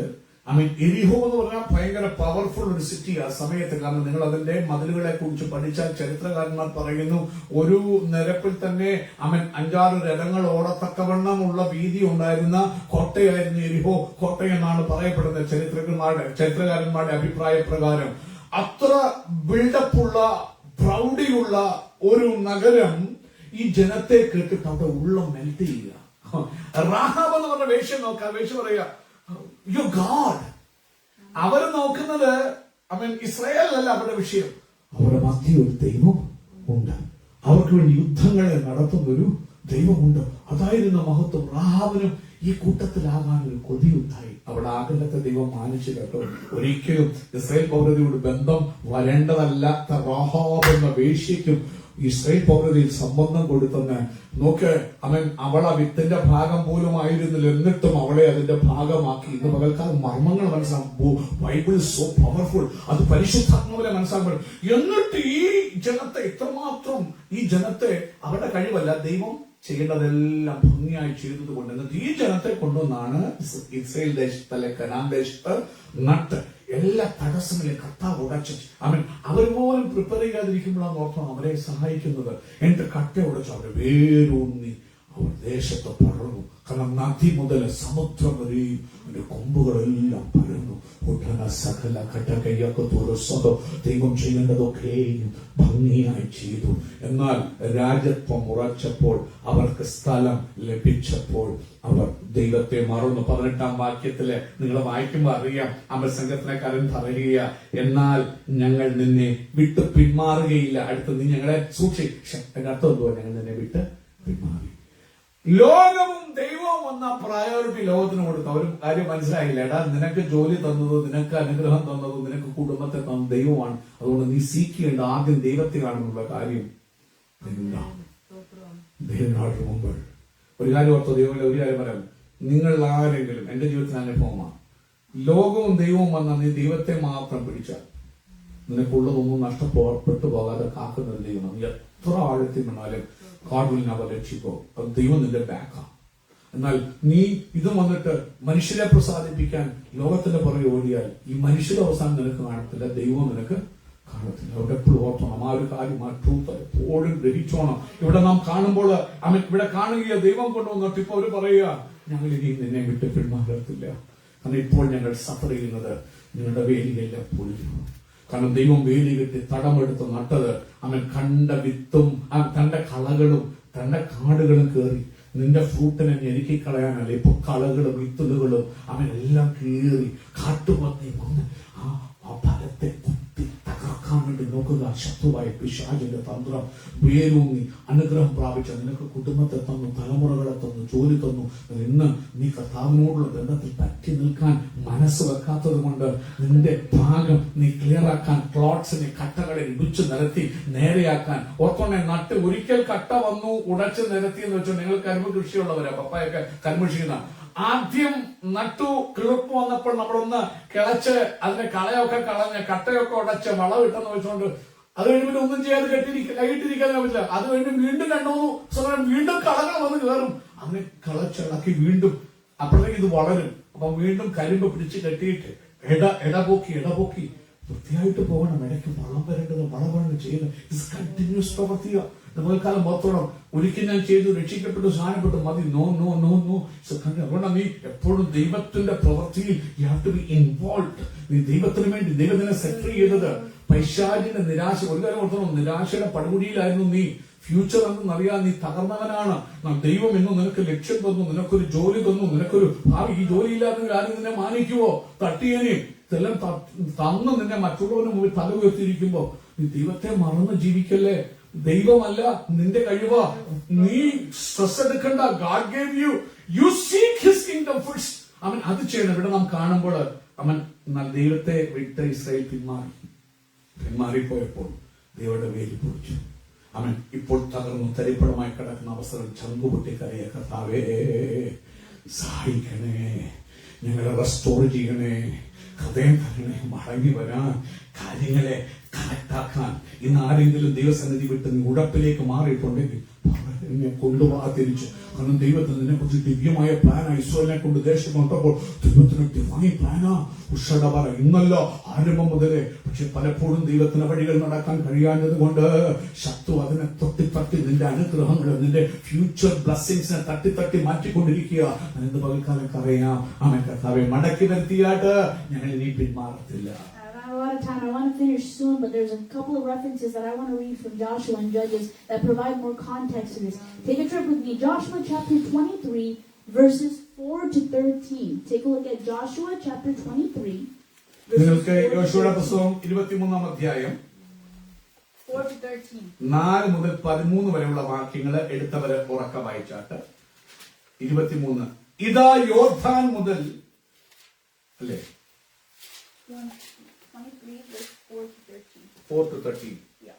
എരിഹോ എന്ന് പറഞ്ഞാൽ ഭയങ്കര പവർഫുൾ ഒരു സിറ്റി ആ സമയത്ത്. കാരണം നിങ്ങൾ അതിന്റെ മതിലുകളെ കുറിച്ച് പഠിച്ചാൽ ചരിത്രകാരന്മാർ പറയുന്നു, ഒരു നിരപ്പിൽ തന്നെ 5-6 രഥങ്ങൾ ഓടത്തക്കവണ്ണമുള്ള വീതി ഉണ്ടായിരുന്ന കോട്ടയായിരുന്നു എരിഹോ കോട്ട എന്നാണ് പറയപ്പെടുന്നത് ചരിത്രകാരന്മാരുടെ അഭിപ്രായ പ്രകാരം. അത്ര ബിൽഡപ്പുള്ള പ്രൗഢിയുള്ള ഒരു നഗരം ഈ ജനത്തെ കേട്ടിട്ട് അവിടെ ഉള്ളം മെൽറ്റ് ചെയ്യുക. റാഹാബ് എന്ന് പറഞ്ഞ വേശ്യ നോക്കാം. വേശ്യ പറയുക, യു ഗോഡ്. അവർ നോക്കുന്നത് ഇസ്രായേലല്ല അവരുടെ വിഷയം. അവരുടെ മധ്യ ഒരു ദൈവം ഉണ്ട്. അവർക്ക് വേണ്ടി യുദ്ധങ്ങളെ നടത്തുന്ന ഒരു ദൈവമുണ്ട്. അതായിരുന്നു മഹത്വം. റാഹാബിനും ഈ കൂട്ടത്തിലാകാൻ ഒരു കൊതിയുണ്ടായി. അവിടെ ആഗ്രഹത്തെ ദൈവം മാനിച്ചു കേട്ടോ. ഒരിക്കലും ഇസ്രായേൽ പൗരതയോട് ബന്ധം വരേണ്ടതല്ലാത്ത റാഹാബ് എന്ന വേശ്യയ്ക്കും ഇസ്രായേൽ പൗരതയിൽ സംബന്ധം കൊടുത്തെന്ന് നോക്ക്. അവൾ ആ വിത്തിന്റെ ഭാഗം പോലും ആയിരുന്നില്ല, എന്നിട്ടും അവളെ അതിന്റെ ഭാഗമാക്കി. ഇന്ന് പകൽക്കാലം മർമ്മങ്ങൾ മനസ്സിലാക്കും. Bible so powerful. അത് പരിശുദ്ധാത്മാവിനെ മനസ്സിലാക്കണം. എന്നിട്ട് ഈ ജനത്തെ ഇത്രമാത്രം, ഈ ജനത്തെ അവരുടെ കഴിവല്ല, ദൈവം ചെയ്യേണ്ടതെല്ലാം ഭംഗിയായി ചെയ്തതുകൊണ്ട് എന്നിട്ട് ഈ ജനത്തെ കൊണ്ടുവന്നാണ് ഇസ്രായേൽ ദേശത്തല്ലെ കനാൻ ദേശത്ത് നട്ട് എല്ലാ തടസ്സങ്ങളെ കർത്താവ് ഉടച്ച്. അവർ പോലും പ്രിപ്പയർ ചെയ്യാതിരിക്കുമ്പോഴാണ് ഓർത്തം അവരെ സഹായിക്കുന്നത്. എന്നിട്ട് കട്ട ഉടച്ച് അവരെ വേരൂന്നി അവർ ദേശത്ത് പടർന്നു. കാരണം നദി മുതൽ സമുദ്രം വരെയും അതിന്റെ കൊമ്പുകളെല്ലാം പരന്നു. സകല കട്ടകയ്യൊക്കെ ദൈവം ചെയ്യേണ്ടതൊക്കെയും ഭംഗിയായി ചെയ്തു. എന്നാൽ രാജ്യത്വം ഉറച്ചപ്പോൾ, അവർക്ക് സ്ഥലം ലഭിച്ചപ്പോൾ അവർ ദൈവത്തെ മറന്നു. 18-ാം വാക്യത്തില് നിങ്ങൾ വായിക്കുമ്പോ അറിയാം, സംഘത്തിനെക്കാരൻ പറയുക, എന്നാൽ ഞങ്ങൾ നിന്നെ വിട്ട് പിന്മാറുകയില്ല. അടുത്ത് നീ ഞങ്ങളെ അതിന്റെ അർത്ഥം എന്തുവാ? ഞങ്ങൾ നിന്നെ വിട്ട് പിന്മാറി. ലോകവും ദൈവവും വന്ന പ്രയോറിറ്റി ലോകത്തിന് കൊടുത്തു. അവരും കാര്യം മനസ്സിലായില്ല. എടാ, നിനക്ക് ജോലി തന്നതോ, നിനക്ക് അനുഗ്രഹം തന്നതോ, നിനക്ക് കുടുംബത്തെ തന്ന ദൈവമാണ്. അതുകൊണ്ട് നീ സീക്കേണ്ട ആദ്യം ദൈവത്തെ കാണുന്നുള്ള കാര്യം ദൈവനാട് മുമ്പ് ഒരു കാര്യം ഓർത്തോ. ദൈവങ്ങളെ ഒരു കാര്യം പറയാം, നിങ്ങൾ ആരെങ്കിലും, എന്റെ ജീവിതത്തിന് അനുഭവമാണ്, ലോകവും ദൈവവും വന്ന നീ ദൈവത്തെ മാത്രം പിടിച്ചാൽ നിനക്കുള്ളതൊന്നും നഷ്ടപ്പെട്ടു പോകാതെ കാക്കുന്ന ദൈവം. എത്ര ആഴത്തിൽ വന്നാലും God will never let you go. അത് ദൈവം നിന്റെ ബാക്കാണ്. എന്നാൽ നീ ഇത് വന്നിട്ട് മനുഷ്യരെ പ്രസാദിപ്പിക്കാൻ ലോകത്തിന്റെ പുറകെ ഓടിയാൽ ഈ മനുഷ്യരുടെ അവസാനം നിനക്ക് കാണത്തില്ല, ദൈവം നിനക്ക് കാണത്തില്ല. അവിടെ എപ്പോഴും ഓർത്തോണം ആ ഒരു കാര്യം, ആ ട്രൂത്ത് എപ്പോഴും ഗ്രഹിച്ചോണം. ഇവിടെ നാം കാണുമ്പോൾ ഇവിടെ കാണുകയോ ദൈവം കൊണ്ടുവന്നിട്ട് ഇപ്പൊ അവര് പറയുക, ഞങ്ങൾ ഇനി നിന്നെ വിട്ട് പിന്മാറത്തില്ല. കാരണം ഇപ്പോൾ ഞങ്ങൾ സഫർ ചെയ്യുന്നത് നിങ്ങളുടെ വേലിയെല്ലാം പൊളിഞ്ഞു. കാരണം ദൈവം വേലി കെട്ടി തടമെടുത്ത് നട്ടത് കണ്ട വിത്തും തന്റെ കളകളും തന്റെ കാടുകളും കയറി നിന്റെ ഫ്രൂട്ടിനെ ഞെരുക്കിക്കളയാനല്ല. ഇപ്പൊ കളകളും വിത്തുകളും എല്ലാം കീറി കാട്ടുപന്നി വന്ന് ആ ഫലത്തെ കുത്തി തകർക്കാൻ തകർക്കാൻ വേണ്ടി നോക്കുക. ശത്രുവായ പിശാചിന്റെ തന്ത്രം വേരൂന്നി അനുഗ്രഹം പ്രാപിച്ച നിനക്ക് കുടുംബത്തെ തന്നു, തലമുറകളെ തന്നു, ജോലി തന്നു. ഇന്ന് നീ കർത്താവിനോടുള്ള ബന്ധത്തിൽ പറ്റി നിൽക്കാൻ മനസ്സ് വെക്കാത്തത് കൊണ്ട് നിന്റെ ഭാഗം നീ ക്ലിയർ ആക്കാൻ, ക്ലോട്ട്സിനെ കട്ടകളെ ഇടിച്ചു നിരത്തി നേരെയാക്കാൻ ഓർത്തോണെ. നട്ട് ഒരിക്കൽ കട്ട വന്നു ഉടച്ച് നിരത്തി എന്ന് വെച്ചോ. നിങ്ങൾ കരിമ്പ് കൃഷിയുള്ളവരാ, പപ്പായൊക്കെ കരിമ്പ് ചെയ്യുന്ന. ആദ്യം നട്ടു കിളിർപ്പ് വന്നപ്പോൾ നമ്മളൊന്ന് കിളച്ച് അതിന്റെ കളയൊക്കെ കളഞ്ഞ് കട്ടയൊക്കെ ഉടച്ച് വളമിട്ടെന്ന് വെച്ചോണ്ട് അത് കഴിഞ്ഞ് ഒന്നും ചെയ്യാതെ കൈയിട്ടിരിക്കാൻ പറ്റില്ല. അത് കഴിഞ്ഞ് വീണ്ടും 2-3 സമയം വീണ്ടും കളകൾ വന്ന് കയറും. അതിനെ കളച്ചിളക്കി വീണ്ടും അപ്പോഴത്തേക്ക് ഇത് വളരും. അപ്പൊ വീണ്ടും കരിമ്പ് പിടിച്ച് കെട്ടിയിട്ട് ഇടപോക്കി വൃത്തിയായിട്ട് പോകണം. ഇടയ്ക്ക് വളം വരേണ്ടത് വളം ചെയ്യുന്നത്. ഇത് കണ്ടിന്യൂസ് പ്രവർത്തിക്കുക. നമ്മൾക്കാലം മൊത്തോളം ഒരിക്കൽ ഞാൻ ചെയ്തു, രക്ഷിക്കപ്പെട്ടു, സ്നാനപ്പെട്ടു, മതി. No no no no. അതുകൊണ്ടാണ് നീ എപ്പോഴും ദൈവത്തിന്റെ പ്രവൃത്തിയിൽ you have to be involve. നീ ദൈവത്തിന് വേണ്ടി ദൈവത്തിനെ സെറ്റ് ചെയ്തത് പൈശാചിന്റെ നിരാശ. ഒരു കാര്യം ഓർത്തണം, നിരാശയുടെ പടുകുടിയിലായിരുന്നു നീ. ഫ്യൂച്ചർ എന്നറിയാൻ നീ തകർന്നവനാണ്. ദൈവം ഇന്നും നിനക്ക് ലക്ഷ്യം തന്നു, നിനക്കൊരു ജോലി തന്നു, നിനക്കൊരു ഭാവി. ഈ ജോലി ഇല്ലാതെ ആരും നിന്നെ മാനിക്കുവോ? തട്ടിയേനെയും ഇതെല്ലാം തന്നു നിന്നെ മറ്റുള്ളവരുടെ മുമ്പിൽ തല ഉയർത്തിയിരിക്കുമ്പോ നീ ദൈവത്തെ മറന്ന് ജീവിക്കല്ലേ. ദൈവമല്ല നിന്റെ കഴിവ്. നീ സ്ട്രെസ് എടുക്കണ്ട. God gave you. U seek his kingdom first. അവൻ അത് ചെയ്യണം. ഇവിടെ നാം കാണുമ്പോൾ അവൻ ദൈവത്തെ വിട്ട് ഇസ്രായേൽ പിന്മാറിപ്പോയപ്പോൾ ദൈവയുടെ വേലി പൊളിച്ചു. അവൻ ഇപ്പോൾ തകർന്നു തരിപ്പണമായി കിടക്കുന്ന അവസരം ചങ്കുപൊട്ടി കരയെ, കർത്താവേ സഹായിക്കണേ, ഞങ്ങളെ റെസ്റ്റോർ ചെയ്യണേ, ഹൃദയം തരണേ, മടങ്ങി വരാൻ, കാര്യങ്ങളെ കറക്റ്റാക്കാൻ. ഇന്ന് ആരെങ്കിലും ദൈവസന്നിധി വിട്ട് നീ ഉഴപ്പിലേക്ക് മാറിയിട്ടുണ്ടെങ്കിൽ എന്നെ കൊണ്ടുപോകാ തിരിച്ച്. കാരണം ദൈവത്തിന് നിന്നെ കുറിച്ച് ദിവ്യമായ പ്ലാനാ. ഇസ്രായേലിനെ കൊണ്ട് ദേശം കൊണ്ടപ്പോൾ ദൈവത്തിന് ഡിവൈൻ പ്ലാനാ. ഉഷടപറ ഇന്നല്ല ആരംഭം മുതലേ. പക്ഷെ പലപ്പോഴും ദൈവത്തിന്റെ വഴികൾ നടക്കാൻ കഴിയാഞ്ഞത് കൊണ്ട് ശത്രു അതിനെ തൊട്ടിത്തട്ടി നിന്റെ അനുഗ്രഹങ്ങൾ, നിന്റെ ഫ്യൂച്ചർ ബ്ലെസ്സിങ്സിനെ തട്ടി മാറ്റിക്കൊണ്ടിരിക്കുക. അതിന്റെ പകൽക്കാലം അറിയാം. അവൻ കർത്താവെ മടക്കി നിർത്തിയാട്ട് ഞങ്ങൾ ഇനി പിന്മാറത്തില്ല. A lot of time. I want to finish soon, but there's a couple of references that I want to read from Joshua and Judges that provide more context to this. Take a trip with me. Joshua chapter 23, verses 4 to 13. Take a look at Joshua chapter 23. നിങ്ങൾക്ക് യോശുവയുടെ പുസ്തകം 23-ാം അധ്യായം 4 to 13. 4 മുതൽ 13 വരെയുള്ള വാക്യങ്ങൾ എടുത്തവരെ ഉറക്ക വായിച്ചാട്ട്. 23. ഇതാ യോർദാൻ മുതൽ അല്ലേ 23, verse 4 to 13. 4 to 13. Yeah.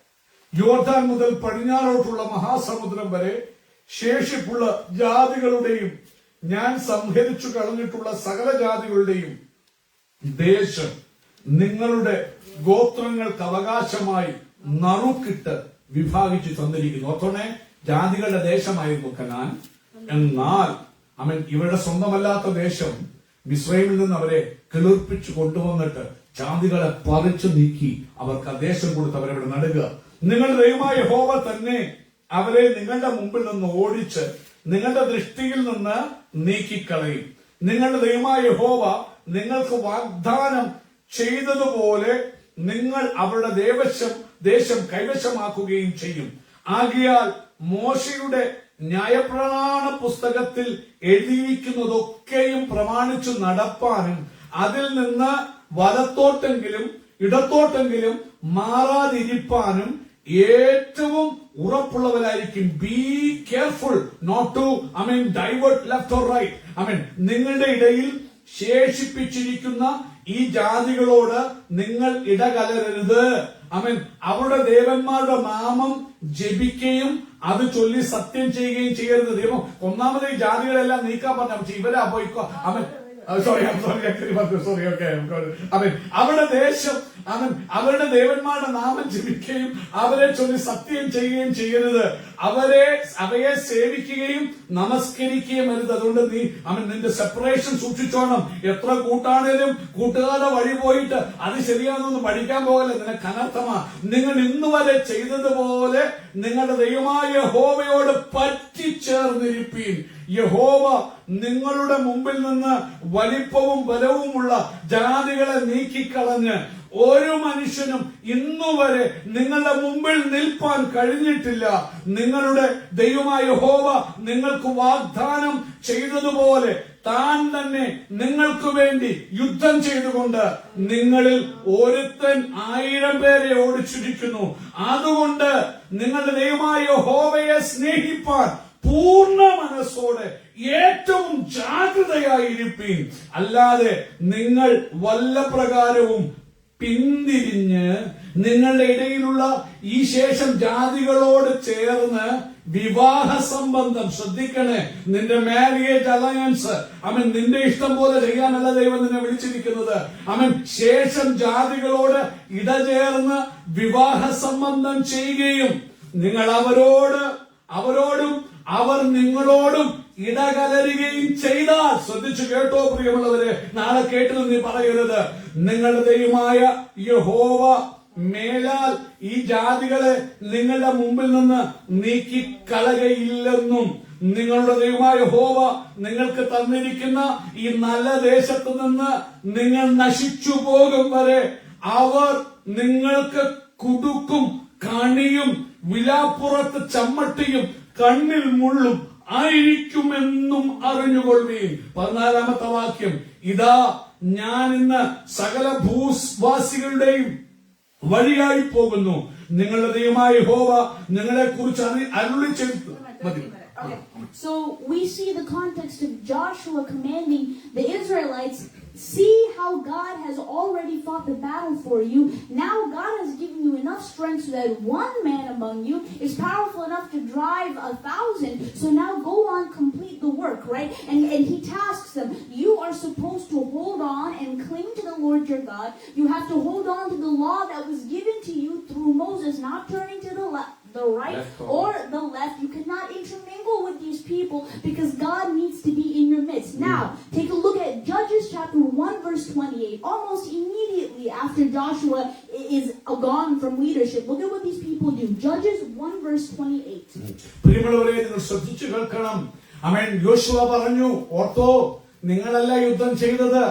യോർദാൻ മുതൽ പടിഞ്ഞാറോട്ടുള്ള മഹാസമുദ്രം വരെ ശേഷിപ്പുള്ള ജാതികളുടെയും ഞാൻ സംഹരിച്ചു കളഞ്ഞിട്ടുള്ള സകല ജാതികളുടെയും ദേശം നിങ്ങളുടെ ഗോത്രങ്ങൾക്ക് അവകാശമായി നറുക്കിട്ട് വിഭാഗിച്ചു തന്നിരിക്കുന്നു. ഒത്തോണെ ജാതികളുടെ ദേശമായിരുന്നു കനാൻ. എന്നാൽ അവൻ ഇവരുടെ സ്വന്തമല്ലാത്ത ദേശം മിസ്രൈമിൽ നിന്ന് അവരെ കിളിർപ്പിച്ചു കൊണ്ടുവന്നിട്ട് ജാതികളെ പറിച്ചു നീക്കി അവർക്ക് ആ ദേശം കൊടുത്ത് അവരവിടെ നടുക. നിങ്ങളുടെ ദൈവമായ യഹോവ തന്നെ അവരെ നിങ്ങളുടെ മുമ്പിൽ നിന്ന് ഓടിച്ച് നിങ്ങളുടെ ദൃഷ്ടിയിൽ നിന്ന് നീക്കിക്കളയും. നിങ്ങളുടെ ദൈവമായ യഹോവ നിങ്ങൾക്ക് വാഗ്ദാനം ചെയ്തതുപോലെ നിങ്ങൾ അവരുടെ ദേശം കൈവശമാക്കുകയും ചെയ്യും. ആകയാൽ മോശയുടെ ന്യായപ്രമാണ പുസ്തകത്തിൽ എഴുതിയിരിക്കുന്നതൊക്കെയും പ്രമാണിച്ചു നടപ്പാനും അതിൽ നിന്ന് വലത്തോട്ടെങ്കിലും ഇടത്തോട്ടെങ്കിലും മാറാതിരിപ്പാനും ഏറ്റവും ഉറപ്പുള്ളവരായിരിക്കും. Be careful not to divert left or right. നിങ്ങളുടെ ഇടയിൽ ശേഷിപ്പിച്ചിരിക്കുന്ന ഈ ജാതികളോട് നിങ്ങൾ ഇടകലരരുത്. അവരുടെ ദേവന്മാരുടെ നാമം ജപിക്കുകയും അത് ചൊല്ലി സത്യം ചെയ്യുകയും ചെയ്യരുത്. ദൈവം ഒന്നാമത് ഈ ജാതികളെല്ലാം നീക്കാൻ പറഞ്ഞു. പക്ഷെ ഇവരാ പോയിക്കോ. അവരുടെ ദേശം അവരുടെ ദേവന്മാരുടെ നാമം ജപിക്കുകയും അവരെ ചൊല്ലി സത്യം ചെയ്യുകയും ചെയ്യരുത്. അവയെ സേവിക്കുകയും നമസ്കരിക്കുകയും അരുത്. അതുകൊണ്ട് നീ നിന്റെ സെപ്പറേഷൻ സൂക്ഷിച്ചോണം. എത്ര കൂട്ടാണേലും കൂട്ടുകാരുടെ വഴി പോയിട്ട് അത് ശരിയാണെന്ന് പഠിക്കാൻ പോകല്ലേ. നിനക്ക് അനർത്ഥമാ. നിങ്ങൾ ഇന്ന് വരെ ചെയ്തതുപോലെ നിങ്ങളുടെ ദൈവമായ യഹോവയോട് പറ്റിച്ചേർന്നിരിപ്പീൻ. യഹോവ നിങ്ങളുടെ മുമ്പിൽ നിന്ന് വലിപ്പവും ബലവുമുള്ള ജാതികളെ നീക്കിക്കളഞ്ഞ് ഒരു മനുഷ്യനും ഇന്നുവരെ നിങ്ങളുടെ മുമ്പിൽ നിൽപ്പാൻ കഴിഞ്ഞിട്ടില്ല. നിങ്ങളുടെ ദൈവമായ യഹോവ നിങ്ങൾക്ക് വാഗ്ദാനം ചെയ്തതുപോലെ താൻ തന്നെ നിങ്ങൾക്ക് വേണ്ടി യുദ്ധം ചെയ്തുകൊണ്ട് നിങ്ങളിൽ ഒരുത്തൻ 1000 പേരെ ഓടിച്ചിരിക്കുന്നു. അതുകൊണ്ട് നിങ്ങളുടെ ദൈവമായ യഹോവയെ സ്നേഹിപ്പാൻ പൂർണ്ണ മനസ്സോടെ ഏറ്റവും ജാഗ്രതയായിരിപ്പീൻ. അല്ലാതെ നിങ്ങൾ വല്ല പ്രകാരവും പിന്തിരിഞ്ഞ് നിങ്ങളുടെ ഇടയിലുള്ള ഈ ശേഷം ജാതികളോട് ചേർന്ന് വിവാഹ സംബന്ധം, ശ്രദ്ധിക്കണേ, നിന്റെ മാരിയേജ് അലയൻസ്, അവൻ നിന്റെ ഇഷ്ടം പോലെ ചെയ്യാനല്ല ദൈവം നിന്നെ വിളിച്ചിരിക്കുന്നത്. അവൻ ശേഷം ജാതികളോട് ഇടചേർന്ന് വിവാഹ സംബന്ധം ചെയ്യുകയും നിങ്ങൾ അവരോടും അവർ നിങ്ങളോടും ഇടകലരുകയും ചെയ്താൽ, ശ്രദ്ധിച്ചു കേട്ടോ പ്രിയമുള്ളവരെ, നാളെ കേട്ടത് നീ പറയരുത്, നിങ്ങളുടെ ദൈവമായ യഹോവ മേലാൽ ഈ ജാതികളെ നിങ്ങളുടെ മുമ്പിൽ നിന്ന് നീക്കിക്കളകയില്ലെന്നും നിങ്ങളുടെ ദൈവമായ യഹോവ നിങ്ങൾക്ക് തന്നിരിക്കുന്ന ഈ നല്ല ദേശത്ത് നിന്ന് നിങ്ങൾ നശിച്ചു പോകും വരെ അവർ നിങ്ങൾക്ക് കുടുക്കും കണിയും വിലാപ്പുറത്ത് ചമ്മട്ടിയും കണ്ണിൽ മുള്ളും ആയിരിക്കുമെന്നും അറിഞ്ഞുകൊള്ളുവീൻ. 14-ാമത്തെ വാക്യം, ഇതാ ഞാൻ ഇന്ന് സകല ഭൂവാസികളുടെയും വഴിയായി പോകുന്നു. നിങ്ങളുടെ ദൈവമായ യഹോവ നിങ്ങളെ കുറിച്ച് അരുളി ചെയ്തു. Okay. So we see the context of Joshua commanding the Israelites, see how God has already fought the battle for you. Now God has given you enough strength so that one man among you is powerful enough to drive 1,000. So now go on, complete the work, right? And he tasks them. You are supposed to hold on and cling to the Lord your God. You have to hold on to the law that was given to you through Moses, not turning to the left, the right or the left. You cannot intermingle with these people because God needs to be in your midst. Now, take a look at Judges chapter 1 verse 28. Almost immediately after Joshua is gone from leadership, look at what these people do. Judges 1 verse 28. പ്രിയമുള്ളവരെ, നിങ്ങൾ ശ്രദ്ധിച്ചു കേൾക്കണം. ആമേൻ. യോശുവ പറഞ്ഞു, ortho, നിങ്ങളല്ല യുദ്ധം ചെയ്തത്,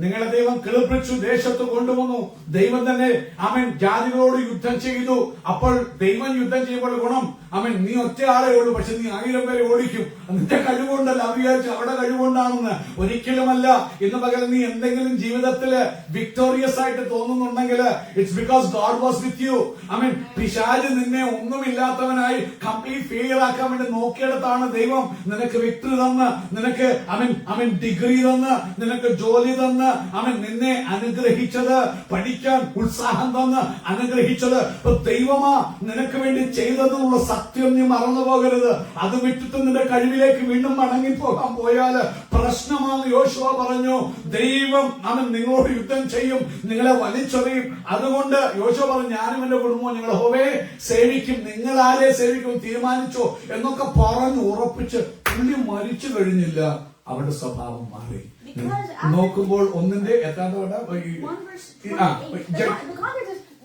നിങ്ങളെ ദൈവം കിളിപ്പിച്ചു ദേശത്ത് കൊണ്ടുവന്നു. ദൈവം തന്നെ അവൻ ജാതികളോട് യുദ്ധം ചെയ്തു. അപ്പോൾ ദൈവം യുദ്ധം ചെയ്യുമ്പോൾ ഗുണം, അവൻ നീ ഒറ്റ ആളെ ഉള്ളൂ, പക്ഷെ നീ 1000 പേരെ ഓടിക്കും. നിന്റെ കഴിവുകൊണ്ടല്ല, വിചാരിച്ചു അവിടെ കഴിവുകൊണ്ടാണെന്ന്. ഒരിക്കലുമല്ല. ഇന്ന് പകരം നീ എന്തെങ്കിലും ജീവിതത്തില് വിക്ടോറിയസ് ആയിട്ട് തോന്നുന്നുണ്ടെങ്കിൽ it's because God was with you. അവൻ പിശാച് നിന്നെ ഒന്നുമില്ലാത്തവനായി കംപ്ലീറ്റ് ഫെയിലിയർ ആക്കാൻ വേണ്ടി നോക്കിയെടുത്താണ് ദൈവം നിനക്ക് വിക്ടറി തന്ന്, നിനക്ക് അവൻ ഡിഗ്രി തന്ന്, നിനക്ക് ജോലി തന്ന്, അവൻ നിന്നെ അനുഗ്രഹിച്ചത്, പഠിക്കാൻ ഉത്സാഹം തന്ന് അനുഗ്രഹിച്ചത് ദൈവമാ നിനക്ക് വേണ്ടി ചെയ്തതെന്നുള്ള സത്യം നീ മറന്നു പോകരുത്. അത് വിട്ടിട്ട് നിന്റെ കഴിവിലേക്ക് വീണ്ടും മടങ്ങിപ്പോകാൻ പോയാല് പ്രശ്നമാണ്. യോശുവ പറഞ്ഞു, ദൈവം അവൻ നിങ്ങളോട് യുദ്ധം ചെയ്യും, നിങ്ങളെ വലിച്ചെറിയും. അതുകൊണ്ട് യോശുവ പറഞ്ഞു, ഞാനും എന്റെ കുടുംബവും ഞങ്ങൾ യഹോവയെ സേവിക്കും. നിങ്ങൾ ആരെ സേവിക്കും തീരുമാനിച്ചോ എന്നൊക്കെ പറഞ്ഞു ഉറപ്പിച്ച് പുള്ളി മരിച്ചു കഴിഞ്ഞില്ല. അവരുടെ സ്വഭാവം മാറി. നോക്കുമ്പോൾ ഒന്നിന്റെ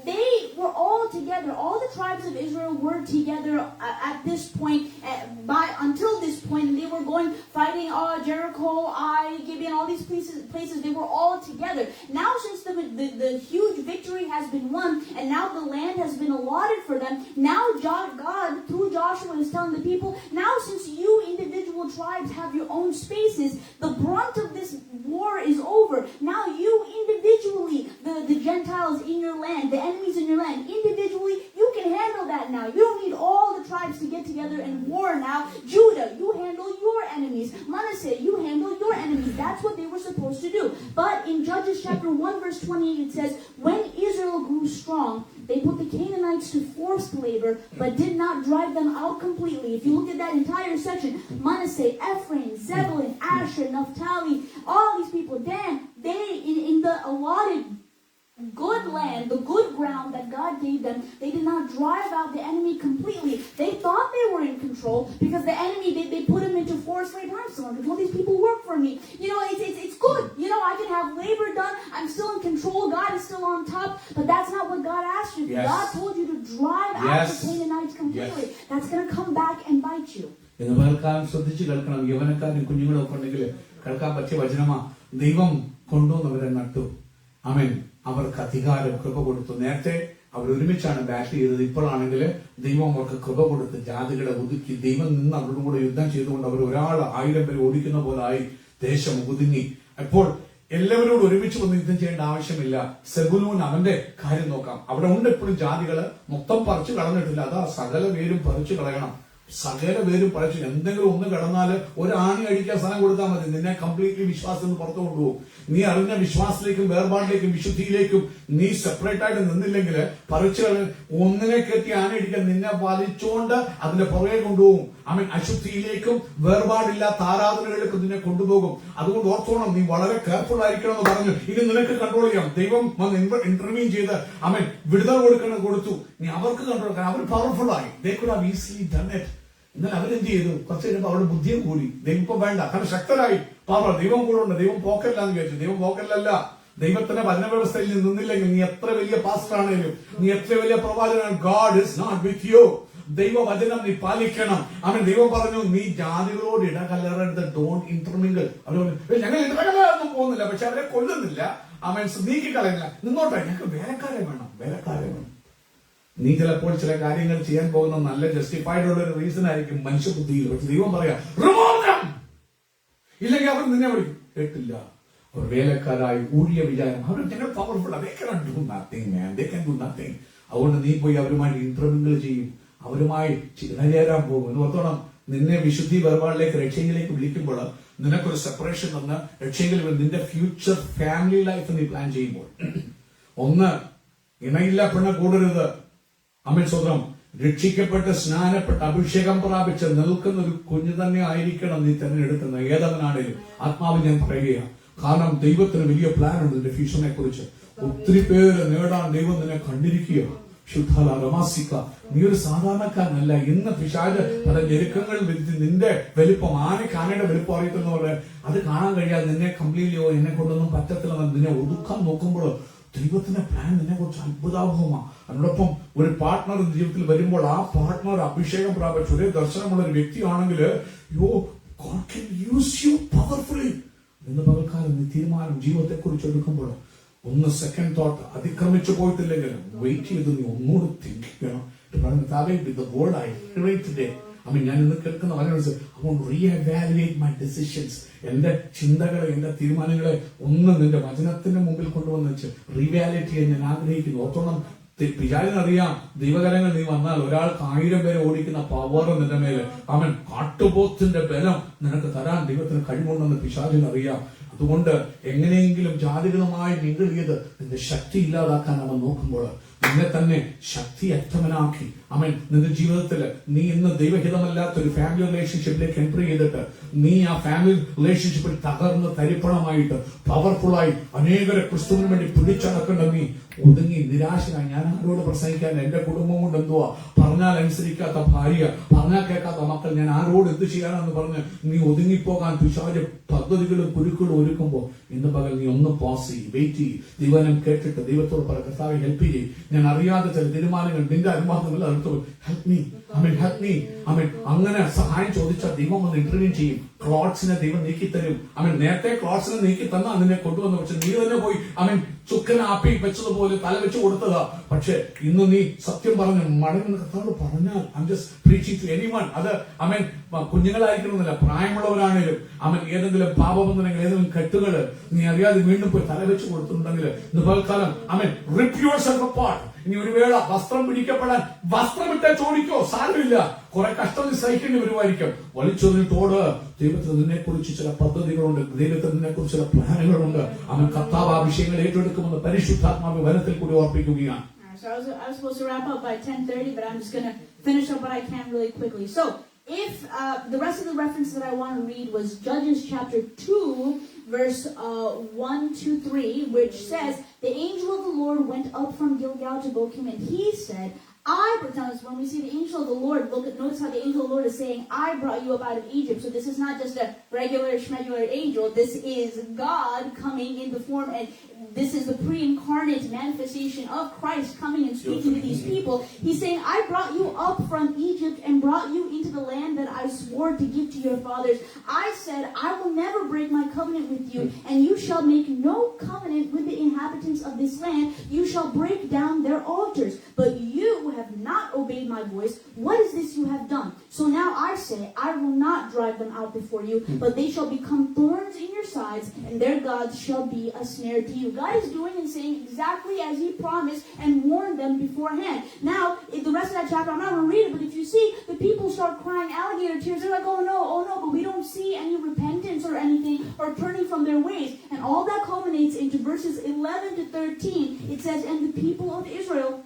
they were all together. All the tribes of Israel were together at this point. Until this point, they were going fighting Jericho, Gibeon, all these places. They were all together. Now, since the huge victory has been won, and now the land has been allotted for them, now God through Joshua is telling the people, now since you individual tribes have your own spaces, the brunt of this war is over. Now you individually, the Gentiles in your land, the enemies in your land, individually, you can handle that now. You don't need all the tribes to get together and war now. Judah, you handle your enemies. Manasseh, you handle your enemies. That's what they were supposed to do. But in Judges chapter 1 verse 28, it says, when Israel grew strong, they put the Canaanites to forced labor, but did not drive them out completely. If you look at that entire section, Manasseh, Ephraim, Zebulun, Asher, Naphtali, all these people, Dan, they in the allotted good land, the good ground that God gave them, they did not drive out the enemy completely. They thought they were in control because the enemy, they put them into forced labor. I'm still in control. These people work for me. You know, it's good. You know, I can have labor done. I'm still in control. God is still on top. But that's not what God asked you to do. God told you to drive out the Canaanites completely. That's going to come back and bite you. ശ്രദ്ധിച്ചു കേൾക്കണം. യവനക്കാരും കുഞ്ഞുങ്ങളും ഒക്കെ ഉണ്ടെങ്കിൽ കേൾക്കാൻ പറ്റിയ വചനമാ. ദൈവം കൊണ്ടുവന്നവരെ നട്ടു. ആമേൻ. അവർക്ക് അധികാരം, കൃപ കൊടുത്തു. നേരത്തെ അവർ ഒരുമിച്ചാണ് ബാറ്റ് ചെയ്തത്. ഇപ്പോഴാണെങ്കിൽ ദൈവം അവർക്ക് കൃപ കൊടുത്ത് ജാതികളെ ഒതുക്കി ദൈവം നിന്ന് അവരുടെ കൂടെ യുദ്ധം ചെയ്തുകൊണ്ട് അവർ 1000 പേരെ ഓടിക്കുന്ന പോലായി. ദേശം ഒതുങ്ങി. അപ്പോൾ എല്ലാവരോടും ഒരുമിച്ച് വന്ന് യുദ്ധം ചെയ്യേണ്ട ആവശ്യമില്ല. സെബുലൂൻ അവന്റെ കാര്യം നോക്കാം. അവിടെ ഉണ്ട് ഇപ്പോഴും ജാതികള് മൊത്തം പറിച്ചു കളഞ്ഞിട്ടില്ല. അതാ സകല പേരും പറിച്ചു കളയണം. സകല പേരും പറിച്ചു. എന്തെങ്കിലും ഒന്ന് കിടന്നാല് ഒരു ആണി അടിക്കാൻ സ്ഥലം കൊടുത്താൽ മതി, നിന്നെ കംപ്ലീറ്റ്ലി വിശ്വാസത്തിൽ നിന്ന് പുറത്തു കൊണ്ടുപോകും. നീ അറിഞ്ഞ വിശ്വാസത്തിലേക്കും വേർപാടിലേക്കും വിശുദ്ധിയിലേക്കും നീ സെപ്പറേറ്റ് ആയിട്ട് നിന്നില്ലെങ്കിൽ പറിച്ചു ഒന്നിനെ കെട്ടി ആണി അടിക്കാൻ നിന്നെ വലിച്ചുകൊണ്ട് അതിന്റെ പുറകെ കൊണ്ടുപോകും. അശുദ്ധിയിലേക്കും വേർപാടില്ലാത്ത ആരാധനകളിലേക്കും നിന്നെ കൊണ്ടുപോകും. അതുകൊണ്ട് ഓർത്തോണം, നീ വളരെ കെയർഫുൾ ആയിരിക്കണം എന്ന് പറഞ്ഞു. ഇനി നിനക്ക് കൺട്രോൾ ചെയ്യാം. ദൈവം ഇന്റർവ്യൂ ചെയ്ത് വിടുതൽ കൊടുത്തു. നീ അവർക്ക് കൺട്രോൾ, അവർ പവർഫുൾ ആയി. They could have easily done it. എന്നാൽ അവരെന്ത് ചെയ്തു? കുറച്ച് കഴിയുമ്പോൾ അവരുടെ ബുദ്ധിയും കൂടി. ദൈവം ഇപ്പൊ വേണ്ട, കാരണം ശക്തരായി. പവർ ദൈവം കൂടെ ഉണ്ട്. ദൈവം പോക്കല്ല എന്ന് വിചാരിച്ചു. ദൈവം പോക്കല്ല. ദൈവത്തിന്റെ ഭരണവ്യവസ്ഥയിൽ നിന്നില്ലെങ്കിൽ നീ എത്ര വലിയ പാസ്റ്റർ ആണെങ്കിലും, നീ എത്ര വലിയ പ്രവാചകനാണ്, God is not with you. ദൈവവചനം നീ പാലിക്കണം. ദൈവം പറഞ്ഞു, നീ ജാതികളോട് ഇടകലരരുത്, ഡോണ്ട് ഇന്റർമിംഗിൾ. ഞങ്ങൾ ഇടകലരൊന്നും പോകുന്നില്ല, പക്ഷെ അവരെ കൊല്ലുന്നില്ല, നീക്കിക്കളയുന്നില്ല. നിന്നോട്ടെ, ഞങ്ങൾക്ക് വേലക്കാരെ വേണം. നീ ചിലപ്പോൾ ചില കാര്യങ്ങൾ ചെയ്യാൻ പോകുന്ന നല്ല ജസ്റ്റിഫൈഡ് ഉള്ള ഒരു റീസൺ ആയിരിക്കും മനുഷ്യബുദ്ധിയിൽ. പക്ഷെ ദൈവം പറയാം, ഇല്ലെങ്കിൽ അവർ നിന്നെ വിളിക്കും. കേട്ടില്ല. അവർ വേലക്കാരായി ഊഴിയ വിചാരം. അവർ ഞങ്ങൾ പവർഫുൾ, അതുകൊണ്ട് നീ പോയി അവരുമായി ഇന്റർവ്യൂകൾ ചെയ്യും, അവരുമായി ഇണചേരാൻ പോകും. എന്ന് ഓർത്തോണം, നിന്നെ വിശുദ്ധി വേർപാടിലേക്ക് രക്ഷയിലേക്ക് വിളിക്കുമ്പോൾ നിനക്കൊരു സെപ്പറേഷൻ വന്ന് രക്ഷയിൽ നിന്റെ ഫ്യൂച്ചർ ഫാമിലി ലൈഫ് നീ പ്ലാൻ ചെയ്യുമ്പോൾ, ഒന്ന്, ഇണയില്ല പെണ്ണ കൂടരുത്. സ്വന്തം രക്ഷിക്കപ്പെട്ട് സ്നാനപ്പെട്ട് അഭിഷേകം പ്രാപിച്ച് നിൽക്കുന്ന ഒരു കുഞ്ഞു തന്നെ ആയിരിക്കണം നീ തെരഞ്ഞെടുക്കുന്ന ഏതവനാണേലും. ആത്മാവ് ഞാൻ പറയുകയാണ്, കാരണം ദൈവത്തിന് വലിയ പ്ലാൻ ഉണ്ട് നിന്റെ ഫ്യൂച്ചറിനെ കുറിച്ച്. ഒത്തിരി പേര് നേടാൻ ദൈവം നിന്നെ കണ്ടിരിക്കുക. നീ ഒരു സാധാരണക്കാരനല്ല. ഇന്ന് പിശാച് പല ഞെരുക്കങ്ങൾ വരുത്തി നിന്റെ വലിപ്പം, ആനയുടെ വലിപ്പം അറിയത്തുന്നവരെ അത് കാണാൻ കഴിയാതെ നിന്നെ കംപ്ലീറ്റ്ലി എന്നെ കൊണ്ടൊന്നും പറ്റത്തില്ല നിന്നെ ഒതുക്കാൻ നോക്കുമ്പോൾ ദൈവത്തിന്റെ പ്ലാൻ നിന്നെ കുറിച്ച് അത്ഭുതാഭവമാണ്. അതിനോടൊപ്പം ഒരു പാർട്ട്ണർ ജീവിതത്തിൽ വരുമ്പോൾ ആ പാർട്ട്ണർ അഭിഷേകം പ്രാപിച്ച ഒരേ ദർശനമുള്ള ഒരു വ്യക്തിയാണെങ്കിൽ, God can use you powerfully എന്ന് പകൽക്കാലം നീ തീരുമാനം ജീവിതത്തെ കുറിച്ച് എടുക്കുമ്പോൾ ഒന്ന് സെക്കൻഡ് തോട്ട് അതിക്രമിച്ചു പോയിട്ടില്ലെങ്കിൽ വെയിറ്റ് ചെയ്ത് നീ ഒന്നുകൂടി തിങ്ക് ചെയ്യണം. ഞാൻ ഇന്ന് കേൾക്കുന്ന റീഎവാലുവേറ്റ് മൈ ഡിസിഷൻസ്. എന്റെ ചിന്തകളെ, എന്റെ തീരുമാനങ്ങളെ ഒന്ന് നിന്റെ വചനത്തിന്റെ മുമ്പിൽ കൊണ്ടുവന്ന് വെച്ച് റീവാലുവേറ്റ് ചെയ്യാൻ ഞാൻ ആഗ്രഹിക്കുന്നു. ഓർത്തോണം, പിശാചിനറിയാം ദൈവകരങ്ങൾ നീ വന്നാൽ ഒരാൾക്ക് 1000 പേരെ ഓടിക്കുന്ന പവർ നിന്റെ മേലെ, കാട്ടുപോത്തിന്റെ ബലം നിനക്ക് തരാൻ ദൈവത്തിന് കഴിവുണ്ടെന്ന് പിശാചിനറിയാം. അതുകൊണ്ട് എങ്ങനെയെങ്കിലും ജാതികളുമായി മിങ്കിൾ ചെയ്ത് നിന്റെ ശക്തി ഇല്ലാതാക്കാൻ അവൻ നോക്കുമ്പോൾ നിന്നെ തന്നെ ശക്തിയറ്റവനാക്കി നിന്റെ ജീവിതത്തിൽ നീ ഇന്ന് ദൈവഹിതമല്ലാത്ത ഒരു ഫാമിലി റിലേഷൻഷിപ്പിലേക്ക് എൻട്രി ചെയ്തിട്ട് നീ ആ ഫാമിലി റിലേഷൻഷിപ്പിൽ തകർന്ന് തരിപ്പണമായിട്ട് പവർഫുള്ളായി അനേകരെ ക്രിസ്തുവിന് വേണ്ടി പിടിച്ചടക്കേണ്ട നീ ഒതുങ്ങി നിരാശനായി. ഞാൻ ആരോട് പ്രസംഗിക്കാൻ, എന്റെ കുടുംബം കൊണ്ട് എന്തുവാ, പറഞ്ഞാൽ അനുസരിക്കാത്ത ഭാര്യ, പറഞ്ഞാൽ കേൾക്കാത്ത മക്കൾ, ഞാൻ ആരോട് എന്ത് ചെയ്യാനെന്ന് പറഞ്ഞ് നീ ഒതുങ്ങിപ്പോകാൻ പിശാച് പദ്ധതികളും കുരുക്കളും ഒരുക്കുമ്പോ ഇന്ന് പകൽ നീ ഒന്ന് പോസ് ചെയ്യും, വെയിറ്റ് ചെയ്യും. ദൈവനം കേട്ടിട്ട് ദൈവത്തോട് പറ, കർത്താവെ ഹെൽപ്പ് ചെയ്യും. ഞാൻ അറിയാതെ ചില തീരുമാനങ്ങൾ നിന്റെ അനുമാനങ്ങൾ അങ്ങനെ സഹായം ചോദിച്ചാൽ ദൈവം ഒന്ന് ഇന്റർവ്യൂ ചെയ്യും. ക്ലോട്ട്സിനെ ദൈവം നീക്കിത്തരും. നേരത്തെ ക്ലോട്ട്സിനെ നീക്കി തന്ന അതിനെ കൊണ്ടുവന്നു. പക്ഷെ നീ തന്നെ പോയി ചുക്കനെ ആപ്പി വെച്ചതുപോലെ തല വെച്ച് കൊടുത്തതാ. പക്ഷെ ഇന്ന് നീ സത്യം പറഞ്ഞു മടങ്ങി കർത്താവോട് പറഞ്ഞാൽ അത് കുഞ്ഞുങ്ങളായിരിക്കണമെന്നില്ല, പ്രായമുള്ളവരാണേലും ഏതെങ്കിലും പാപബന്ധനങ്ങൾ, ഏതെങ്കിലും കെട്ടുകള് നീ അറിയാതെ വീണ്ടും പോയി തല വെച്ച് കൊടുത്തിട്ടുണ്ടെങ്കിൽ ഇന്ന് പകൽക്കാലം റിപ്പ് യുവർസെൽഫ് അപ്പാർട്ട്. ഇനി ഒരു വേള വസ്ത്രം പിടിക്കപ്പെടാൻ വസ്ത്രമിട്ടാൽ ചോദിക്കോ, സാരമില്ല, കുറെ കഷ്ടം സഹിക്കേണ്ടി വരുമായിരിക്കും. വലിച്ചൊന്നിട്ടോട് ദൈവത്തിന് നിന്നെ കുറിച്ച് ചില പദ്ധതികളുണ്ട്, ദൈവത്തിന് നിന്നെ കുറിച്ച് ചില പ്ലാനുകളുണ്ട്. കർത്താവ് ആ വിഷയങ്ങൾ ഏറ്റെടുക്കുമെന്ന് പരിശുദ്ധാത്മാവ് വരത്തിൽ കൂടി ഓർപ്പിക്കുകയാണ്. So I was supposed to wrap up by 10:30, but I'm just going to finish up what I can really quickly. So if the rest of the reference that I want to read was Judges chapter 2, verse 1 to 3, which says, the angel of the Lord went up from Gilgal to Bochim, and he said, when we see the angel of the Lord, notice how the angel of the Lord is saying, I brought you up out of Egypt. So this is not just a regular schmegular angel. This is God coming in the form, and this is the pre-incarnate manifestation of Christ coming and speaking to these people. He's saying, I brought you up from Egypt and brought you into the land that I swore to give to your fathers. I said, I will never break my covenant with you, and you shall make no covenant with the inhabitants of this land. You shall break down their altars. But you have not obeyed obeyed my voice. What is this you have done? So now I say, I will not drive them out before you, but they shall become thorns in your sides, and their gods shall be a snare to you. God is doing and saying exactly as he promised and warned them beforehand. Now, in the rest of that chapter, I'm not going to read it, but if you see, the people start crying alligator tears. They're like, oh no, but we don't see any repentance or anything or turning from their ways. And all that culminates into verses 11 to 13. It says, and the people of Israel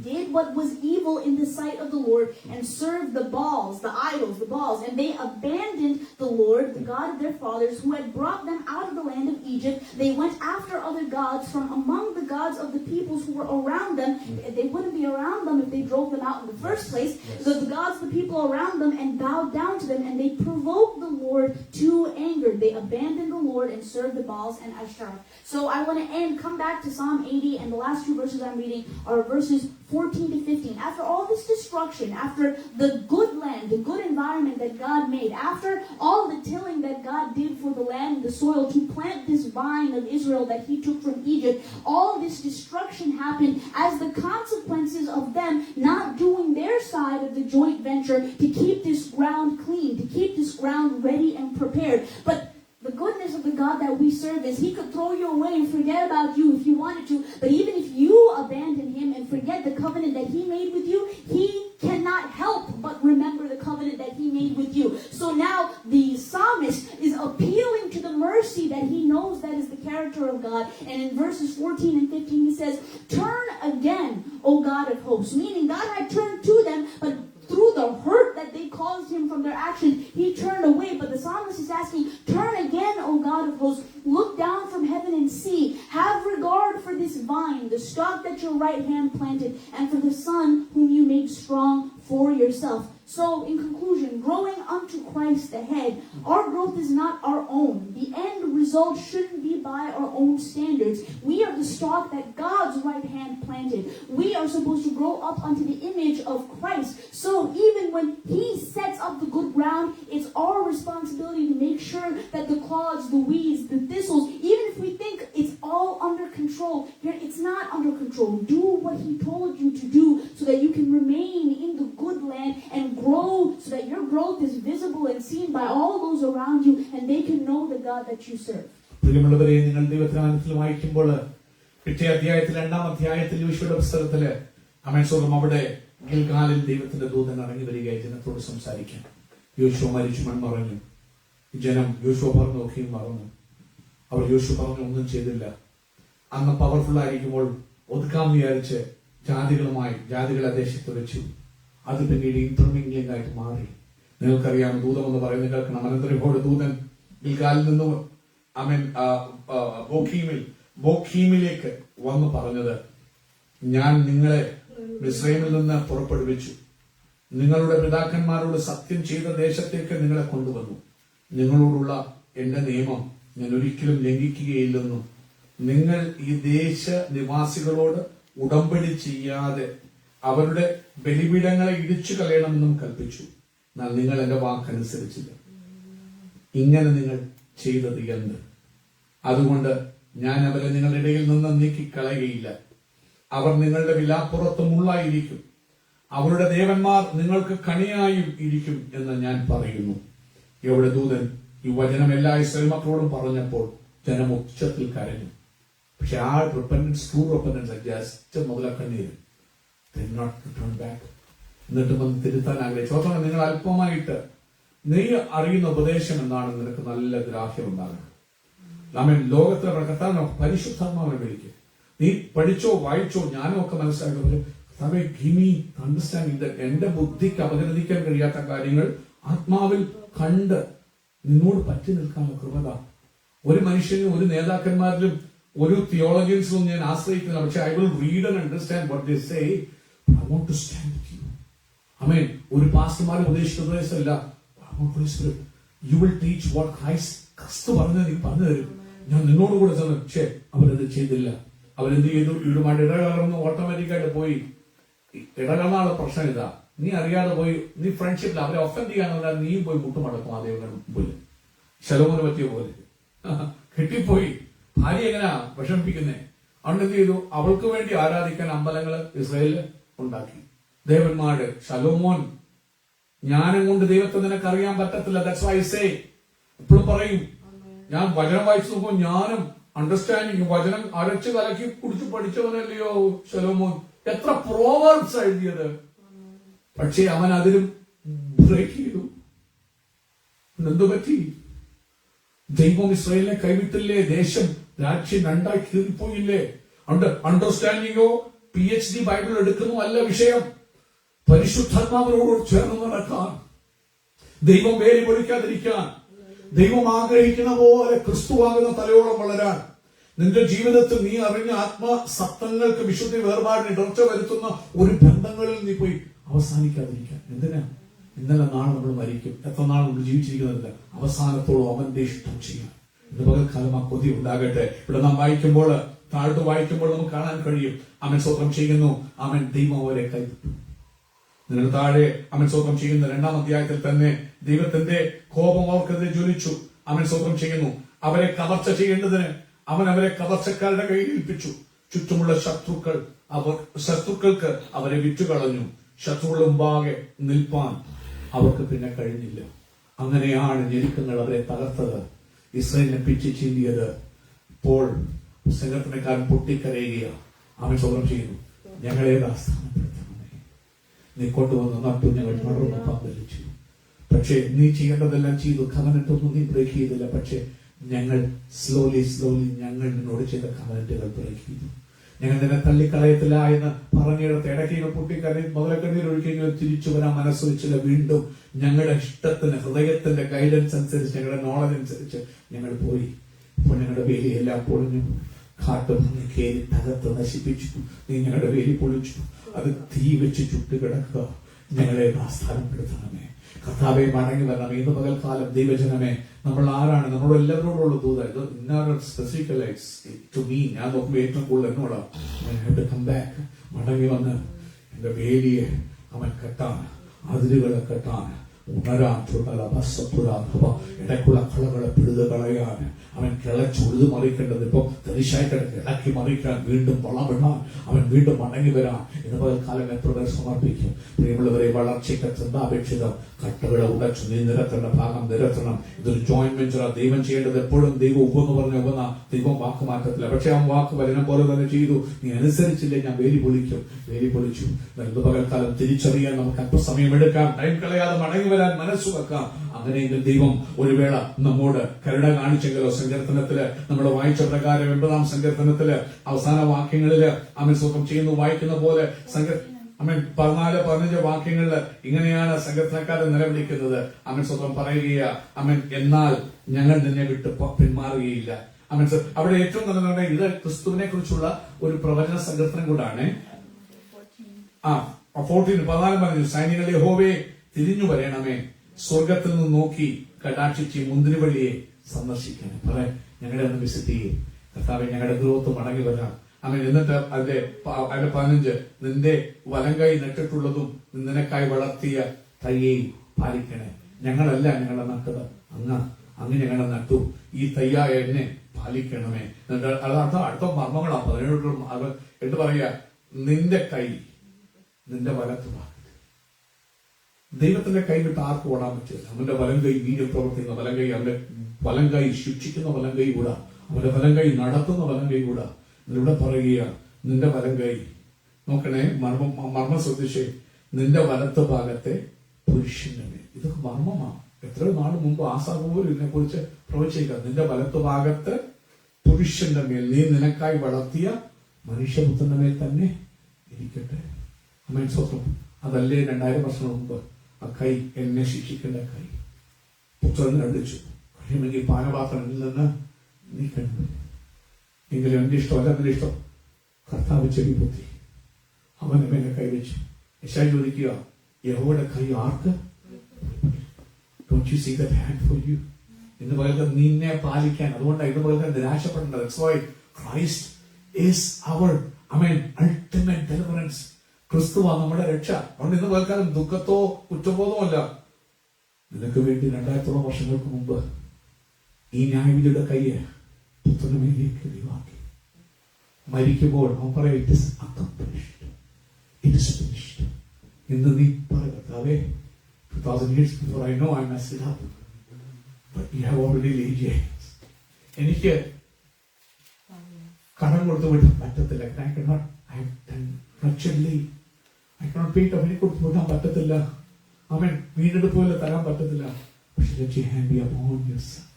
did what was evil in the sight of the Lord, and served the Baals, the idols, the Baals, and they abandoned the Lord, the God of their fathers, who had brought them out of the land of Egypt. They went after other gods from among the gods of the peoples who were around them. They wouldn't be around them if they drove them out in the first place. So the gods of the people around them, and bowed down to them, and they provoked the Lord to anger. They abandoned the Lord and served the Baals and Ashtaroth. So I want to come back to Psalm 80, and the last two verses I'm reading are verses 14 to 15. After all this destruction, after the good land, the good environment that God made, after all the tilling that God did for the land and the soil to plant this vine of Israel that he took from Egypt, all this destruction happened as the consequences of them not doing their side of the joint venture to keep this ground clean, to keep this ground ready and prepared. But the goodness of the God that we serve is he could throw you away and forget about you if you wanted to. But even if you abandon him and forget the covenant that he made with you, he cannot help but remember the covenant that he made with you. So now the psalmist is appealing to the mercy that he knows that is the character of God. And in verses 14 and 15 he says, turn again, O God of hosts. Meaning God had turned to them, but through the hurt that they caused him from their action, he turned away. But the psalmist is asking, turn again, O God of hosts. Look down from heaven and see. Have regard for this vine, the stalk that your right hand planted, and for the son whom you made strong for yourself. So, in conclusion, growing unto Christ the head, our growth is not our own. The end result shouldn't be by our own standards. We are the stalk that God's right hand planted. We are supposed to grow up unto the image of Christ. So, even when he sets up the good ground, it's our responsibility to make sure that the clods, the weeds, the thistles, even if we think it's all under control, it's not under control. Do what he told you to do so that you can remain in the good land and grow so that your growth is visible and seen by all those around you, and they can know the God that you serve. പ്രിയമുള്ളവരെ, നിങ്ങൾ ദൈവത്തിനാമത്തിൽ വായിക്കുമ്പോൾ പിറ്റേ അധ്യായത്തിൽ 2-ാം അധ്യായത്തിൽ യോശുവയുടെ പുസ്തകത്തില് അമേശ്വരം അവിടെ ഗിൽഗാലിൽ ദൈവത്തിന്റെ ദൂതൻ ഇറങ്ങി വരികയായി ജനത്തോട് സംസാരിക്കാൻ. യോശുവ മരിച്ചു മൺമറഞ്ഞു. ജനം യോശുവ പറഞ്ഞു നോക്കിയും മറന്നു. അവർ യോശുവ പറഞ്ഞു ഒന്നും ചെയ്തില്ല. അന്ന് പവർഫുൾ ആയിരിക്കുമ്പോൾ ഒതുക്കാൻ വിചാരിച്ച് ജാതികളെ ദേശത്ത് വെച്ചു. അത് പിന്നീട് ഇന്റർമിംഗ്ലിംഗ് ആയിട്ട് മാറി. നിങ്ങൾക്കറിയാം, ദൂതമെന്ന് പറയുന്നത് കേൾക്കണം. അനന്തരഹോട് ദൂതൻ ഗിൽഗാലിൽ നിന്ന് ബോഖീമിലേക്ക് വന്ന് പറഞ്ഞത്, ഞാൻ നിങ്ങളെ മിസ്രൈമിൽ നിന്ന് പുറപ്പെടുവിച്ചു. നിങ്ങളുടെ പിതാക്കന്മാരോട് സത്യം ചെയ്ത ദേശത്തേക്ക് നിങ്ങളെ കൊണ്ടുവന്നു. നിങ്ങളോടുള്ള എന്റെ നിയമം ഞാൻ ഒരിക്കലും ലംഘിക്കുകയില്ലെന്നും നിങ്ങൾ ഈ ദേശ നിവാസികളോട് ഉടമ്പടി ചെയ്യാതെ അവരുടെ ബലിപീഠങ്ങളെ ഇടിച്ചു കളയണമെന്നും കൽപ്പിച്ചു. എന്നാൽ നിങ്ങൾ എന്റെ വാക്കനുസരിച്ചില്ല. ഇങ്ങനെ നിങ്ങൾ ചെയ്തത് എന്ത്? അതുകൊണ്ട് ഞാൻ അവരെ നിങ്ങളുടെ ഇടയിൽ നിന്ന് നീക്കിക്കളയുകയില്ല. അവർ നിങ്ങളുടെ വിലാപ്പുറത്ത് മുള്ളായിരിക്കും. അവരുടെ ദേവന്മാർ നിങ്ങൾക്ക് കണിയായും ഇരിക്കും എന്ന് ഞാൻ പറയുന്നു. ഇവിടെ ദൂതൻ ഈ വചനം എല്ലാ ഇസ്രായേൽ മക്കളോടും പറഞ്ഞപ്പോൾ ജനം ഉച്ചത്തിൽ കരഞ്ഞു. പക്ഷെ ആ റിപ്പന്റൻസ്, ട്രൂ റിപ്പന്റൻസ്, ജസ്റ്റ് മുതലക്കണ്ണീര്. എന്നിട്ട് വന്ന് തിരുത്താൻ ആഗ്രഹിച്ചു. അതുകൊണ്ട് നിങ്ങൾ അല്പമായിട്ട് നീ അറിയുന്ന ഉപദേശം എന്താണെന്ന് നിനക്ക് നല്ല ഗ്രാഹ്യം ഉണ്ടാകണം. ലോകത്തിലെ കർത്താവിനെ പരിശുദ്ധാത്മാവിനെ വിളിക്കുക. നീ പഠിച്ചോ വായിച്ചോ ജ്ഞാനോ ഒക്കെ മനസ്സിലാക്കി അണ്ടർസ്റ്റാൻഡിംഗ്. എന്റെ ബുദ്ധിക്ക് അപഗ്രഥിക്കാൻ കഴിയാത്ത കാര്യങ്ങൾ ആത്മാവിൽ കണ്ട് നിന്നോട് പറ്റി നിൽക്കാനുള്ള കൃപത. ഒരു മനുഷ്യനും ഒരു നേതാക്കന്മാരിലും ഒരു തിയോളജിയൻസിലും ഞാൻ ആശ്രയിക്കുന്നില്ല. പക്ഷെ I will read and understand what they say. I want to stand with you. Amen. ഒരു പാസ്റ്റർമാരെ ഉപദേശമല്ല. You will teach what Christ പറഞ്ഞ നീ പറഞ്ഞു തരും. ഞാൻ നിന്നോട് കൂടെ ചെന്നു. പക്ഷേ അവരത് ചെയ്തില്ല. അവരെന്ത് ചെയ്തു? ഇവരുമായിട്ട് ഇടകലർന്ന് ഓട്ടോമാറ്റിക്കായിട്ട് പോയി. ഇടകലർന്നാണ് പ്രശ്നം. ഇതാ, നീ അറിയാതെ പോയി, നീ ഫ്രണ്ട്ഷിപ്പിൽ അവരെ ഒഫൻഡ് ചെയ്യാനുള്ള നീയും പോയി മുട്ടുമടക്കും ആ ദൈവങ്ങളുടെ മുമ്പിൽ. ശലോമോന് പറ്റിയ പോലെ കെട്ടിപ്പോയി. ഭാര്യ എങ്ങനെയാ വിഷമിപ്പിക്കുന്നേ? അതുകൊണ്ട് എന്ത് ചെയ്തു? അവൾക്ക് വേണ്ടി ആരാധിക്കാൻ അമ്പലങ്ങൾ ഇസ്രായേലിൽ ഉണ്ടാക്കി. ദേവന്മാര്. ശലോമോൻ, ജ്ഞാനം കൊണ്ട് ദൈവത്തെ നിനക്ക് അറിയാൻ പറ്റത്തില്ല. ദാറ്റ്സ് വൈ ഐ സേ, എപ്പോഴും പറയും, ഞാൻ വചനം വായിച്ചു നോക്കുമ്പോൾ ജ്ഞാനം, അണ്ടർസ്റ്റാൻഡിങ്, വചനം അരച്ച് കലക്കി കുടിച്ച് പഠിച്ചവനല്ലയോ ശലോമോൻ. എത്ര പ്രോവർബ്സ് എഴുതിയത്. പക്ഷേ അവൻ അതിലും ബ്രേക്ക് ചെയ്തു. എന്തു പറ്റി? ദൈവം ഇസ്രായേലിനെ കൈവിട്ടില്ലേ? ദേശം, രാജ്യം രണ്ടായി കീറിപ്പോയില്ലേ? അണ്ടർസ്റ്റാൻഡിങ്ങോ PhD ബൈബിൾ എടുക്കുന്നു അല്ല വിഷയം. പരിശുദ്ധാത്മാവിനോട് ചേർന്ന് നടക്കാൻ, ദൈവം വേലി പൊളിക്കാതിരിക്കാൻ, ദൈവം ആഗ്രഹിക്കുന്ന പോലെ ക്രിസ്തുവാകുന്ന തലയോളം വളരാൻ, നിന്റെ ജീവിതത്തിൽ നീ അറിഞ്ഞ ആത്മസത്തങ്ങൾക്ക് വിശുദ്ധി വേർപാടിന് ഇടർച്ച വരുത്തുന്ന ഒരു ബന്ധങ്ങളിൽ നീ പോയി അവസാനിക്കാതിരിക്കാൻ. എന്തിനാ? ഇന്നലെ നാളെ നമ്മൾ മരിക്കും. എത്ര നാൾ നമ്മൾ ജീവിച്ചിരിക്കുന്നില്ല. അവസാനത്തോളം അവന്റെ ഇഷ്ടം ചെയ്യാൻ ഇന്ന് പകൽക്കാലം ആ കൊതി ഉണ്ടാകട്ടെ. ഇവിടെ നാം വായിക്കുമ്പോൾ, താഴ്ത്തു വായിക്കുമ്പോൾ നമുക്ക് കാണാൻ കഴിയും, അവൻ സ്വന്തം ചെയ്യുന്നു, അവൻ ദൈവം അവരെ കൈവിട്ടു. നിങ്ങൾ താഴെ അവൻ സ്വന്തം ചെയ്യുന്ന 2-ാം അധ്യായത്തിൽ തന്നെ ദൈവത്തിന്റെ കോപം അവർക്കെതിരെ ജ്വലിച്ചു. അവൻ സ്വന്തം ചെയ്യുന്നു. അവരെ കവർച്ച ചെയ്യേണ്ടതിന് അവൻ അവരെ കവർച്ചക്കാരുടെ കയ്യിൽ ഏൽപ്പിച്ചു. ചുറ്റുമുള്ള ശത്രുക്കൾക്ക് അവരെ വിറ്റുകളഞ്ഞു. ശത്രുക്കളുടെ മുമ്പാകെ നിൽപ്പാൻ അവർക്ക് പിന്നെ കഴിഞ്ഞില്ല. അങ്ങനെയാണ് ഞെരുക്കങ്ങൾ അവരെ തകർത്തത്, ഇസ്രായേലിനെ പിച്ചു ചീന്തിയത്. ഇപ്പോൾ സംഘടനക്കാരൻ പൊട്ടിക്കരയുക. അവൻ സ്വന്തം ചെയ്യുന്നു, ഞങ്ങളെ സ്ഥാനപ്പെടുത്തണമേ. നീ കൊണ്ടുവന്ന് നട്ടു, ഞങ്ങൾ വളർന്ന് പന്തലിച്ചു. പക്ഷേ നീ ചെയ്യേണ്ടതെല്ലാം ചെയ്തു. കവനന്റൊന്നും നീ ബ്രേക്ക് ചെയ്തില്ല. പക്ഷെ ഞങ്ങൾ സ്ലോലി ഞങ്ങൾ നിന്നോട് ചെയ്ത കവനന്റുകൾ ബ്രേക്ക് ചെയ്തു. ഞങ്ങൾ നിന്നെ തള്ളിക്കളയത്തില്ല എന്ന് പറഞ്ഞിടത്ത് ഇടയ്ക്ക് പൊട്ടിക്കരയും മുതലക്കണ്ണീർ ഒഴിക്കെങ്കിലും തിരിച്ചു വരാൻ മനസ്സ് വെച്ചില്ല. വീണ്ടും ഞങ്ങളുടെ ഇഷ്ടത്തിന്, ഹൃദയത്തിന്റെ ഗൈഡൻസ് അനുസരിച്ച്, ഞങ്ങളുടെ നോളജ് അനുസരിച്ച് ഞങ്ങൾ പോയി. ഇപ്പോൾ ഞങ്ങളുടെ വേലിയെല്ലാം പൊളിഞ്ഞു. കാട്ടുപന്നി കയറി തകർത്ത് നശിപ്പിച്ചു. നീ ഞങ്ങളുടെ വേലി പൊളിച്ചു. അത് തീ വെച്ച് ചുട്ടുകിടക്കുക. ഞങ്ങളെ സ്ഥാനപ്പെടുത്തണമേ. കർത്താവെ, മടങ്ങി വരണം. ഇന്ന് പകൽക്കാലം ദൈവജനമേ, നമ്മൾ ആരാണ്? നമ്മളോട് എല്ലാവരോടുള്ള ദൂത ഇത് സ്പെസിഫിക്കലൈസ് ടു മീ. ഞാൻ നോക്കുമ്പോൾ ഏറ്റവും കൂടുതൽ എന്നോടാ, മടങ്ങി വന്ന് എന്റെ വേലിയെ അവൻ കെട്ടാൻ, അതിരുകളെ കെട്ടാൻ, ഉണരാൻ, ഇടയ്ക്കുള്ള കളകളെ പിഴുത് കളയാൻ, അവൻ കിളച്ചുഴുതു മറിക്കേണ്ടത് ഇപ്പൊ തരിശായി കിടക്ക് ഇളക്കി മറിക്കാൻ, വീണ്ടും വളമിടാൻ, അവൻ വീണ്ടും മടങ്ങി വരാൻ ഇന്ന് പകൽക്കാലം എത്ര പേർ സമർപ്പിക്കും? പ്രിയമുള്ളവരെ, വളർച്ചയ്ക്ക് ചിന്താപേക്ഷിതം കട്ടകളെ ഉടച്ചു നീ നിരത്തേണ്ട ഭാഗം നിരത്തണം. ഇതൊരു ജോയിന്റ് വെഞ്ചറാ. ദൈവം ചെയ്യേണ്ടത് എപ്പോഴും ദൈവം ഉപെന്ന് പറഞ്ഞ ഉപന, ദൈവം വാക്ക് മാറ്റത്തില്ല. പക്ഷെ അവൻ വാക്ക് വചനം പോലെ തന്നെ ചെയ്തു. നീ അനുസരിച്ചില്ലേ, ഞാൻ വേലി പൊളിക്കും. വേലി പൊളിച്ചു. ഇന്ന് പകൽക്കാലം തിരിച്ചറിയാൻ നമുക്ക് അല്പസമയം എടുക്കാം. ടൈം കളയാതെ മടങ്ങി വരാൻ മനസ്സു വെക്കാം. അങ്ങനെയെങ്കിൽ ദൈവം ഒരു വേള നമ്മോട് കരുണ കാണിച്ചെങ്കിലോ. സങ്കീർത്തനത്തില് നമ്മൾ വായിച്ച പ്രകാരം 80-ാം സങ്കീർത്തനത്തില് അവസാന വാക്യങ്ങളില് അവൻ സ്വന്തം ചെയ്യുന്നു വായിക്കുന്ന പോലെ 14-15 വാക്യങ്ങളില് ഇങ്ങനെയാണ് സങ്കീർത്തനക്കാരൻ നിലവിളിക്കുന്നത്. അവൻ സ്വന്തം പറയുക, അവൻ എന്നാൽ ഞങ്ങൾ നിന്നെ വിട്ട് പിന്മാറുകയില്ല. അവൻ അവിടെ ഏറ്റവും നല്ല ഇത് ക്രിസ്തുവിനെ കുറിച്ചുള്ള ഒരു പ്രവചന സങ്കീർത്തനം കൂടാണ്. 14 പറഞ്ഞു, സൈന്യങ്ങളെ യഹോവേ തിരിഞ്ഞു വരണമേ, സ്വർഗത്തിൽ നിന്ന് നോക്കി കടാക്ഷിച്ച് മുന്തിരിവള്ളിയെ സന്ദർശിക്കണം. പറയാൻ ഞങ്ങളെ ഒന്ന് വിസിറ്റ് ചെയ്യും. കർത്താവെ, ഞങ്ങളുടെ ഗ്രോത്ത് മടങ്ങി വരാം. അവൻ എന്നിട്ട് അതിന്റെ 15 നിന്റെ വലങ്കൈ നട്ടിട്ടുള്ളതും നിനക്കായി വളർത്തിയ തയ്യയും പാലിക്കണേ. ഞങ്ങളല്ല ഞങ്ങളെ നട്ടത്, അങ്ങ് ഞങ്ങളെ നട്ടു. ഈ തയ്യായ എന്നെ പാലിക്കണമേ. അടുത്ത മർമ്മങ്ങളാ 17 എന്നിട്ട് പറയാ, നിന്റെ കൈ നിന്റെ വലത്തുവാ. ദൈവത്തിന്റെ കൈ വിട്ട് ആർക്കും ഓടാൻ പറ്റില്ല. അവന്റെ വലം കൈ വീര്യം പ്രവർത്തിക്കുന്ന വലം കൈ, അവന്റെ വലം കൈ ശിക്ഷിക്കുന്ന വലം കൈ കൂടാ, അവന്റെ വലം കൈ നടത്തുന്ന വലം കൈ കൂടാ. ഇവിടെ പറയുക, നിന്റെ വലം കൈ നോക്കണേ, മർമ്മം ശ്രദ്ധിച്ചേ, നിന്റെ വലത്ത് ഭാഗത്തെ പുരുഷന്റെ മേൽ. ഇതൊക്കെ മർമ്മമാണ്. എത്രയോ നാൾ മുമ്പ് ആസാബ് പോലും ഇതിനെ കുറിച്ച് പ്രവചിക്കാം. നിന്റെ വലത്ത് ഭാഗത്ത് പുരുഷന്റെ മേൽ നീ നിനക്കായി വളർത്തിയ മനുഷ്യപുത്രന്റെ മേൽ തന്നെ ഇരിക്കട്ടെ. അമ്മേൻ സ്വന്തം അതല്ലേ 2000 വർഷം മുമ്പ് ആ കൈ എന്നെ ശിക്ഷിക്കേണ്ട കൈ പുത്രനെ അടിച്ചു. കഴിയുമെങ്കിൽ പാനപാത്രങ്ങളിൽ നിന്ന് നീക്കണ്ട. എങ്കിലും എന്റെ ഇഷ്ടമല്ല, എന്റെ ഇഷ്ടം. കർത്താവ് ചെവി പൊത്തി, അവനെ മേലെ കൈവച്ചു. യെശയ്യാ ചോദിക്കുക, യഹോവയുടെ കൈ ആർക്ക്? Don't you see that hand for you? ഇന്ന് പകൽക്കാലം നിന്നെ പാലിക്കാൻ. അതുകൊണ്ടാണ് ഇന്ന് പകൽക്കാലം നിരാശപ്പെടേണ്ടത്. That's why Christ is our ultimate deliverance. ക്രിസ്തുവാണ് നമ്മുടെ രക്ഷ. അതുകൊണ്ട് ഇന്ന് പകൽക്കാലം ദുഃഖത്തോ കുറ്റബോധമോ അല്ല. നിനക്ക് വേണ്ടി 2000 വർഷങ്ങൾക്ക് മുമ്പ് ഈ ന്യായവിധിയുടെ കയ്യെ പുത്രന്റെ മേലേക്ക് ഒഴിവാക്കി. മരിക്കുമ്പോൾ അവൻ പറയും, it is accomplished, it is finished. ഇന്ന് നീ പറയേ 2000 years before I know I messed it up, but you have already laid your hands. എനിക്ക് കടം കൊടുത്തു വിടാൻ പറ്റത്തില്ല. I cannot, I have done wretchedly. I cannot pay it off. എനിക്ക് കൊടുത്തു വിടാൻ പറ്റത്തില്ല. അവൻ വീണ്ടെടുപ്പ് പോലെ തരാൻ പറ്റത്തില്ല. പക്ഷെ let your hand be upon your son.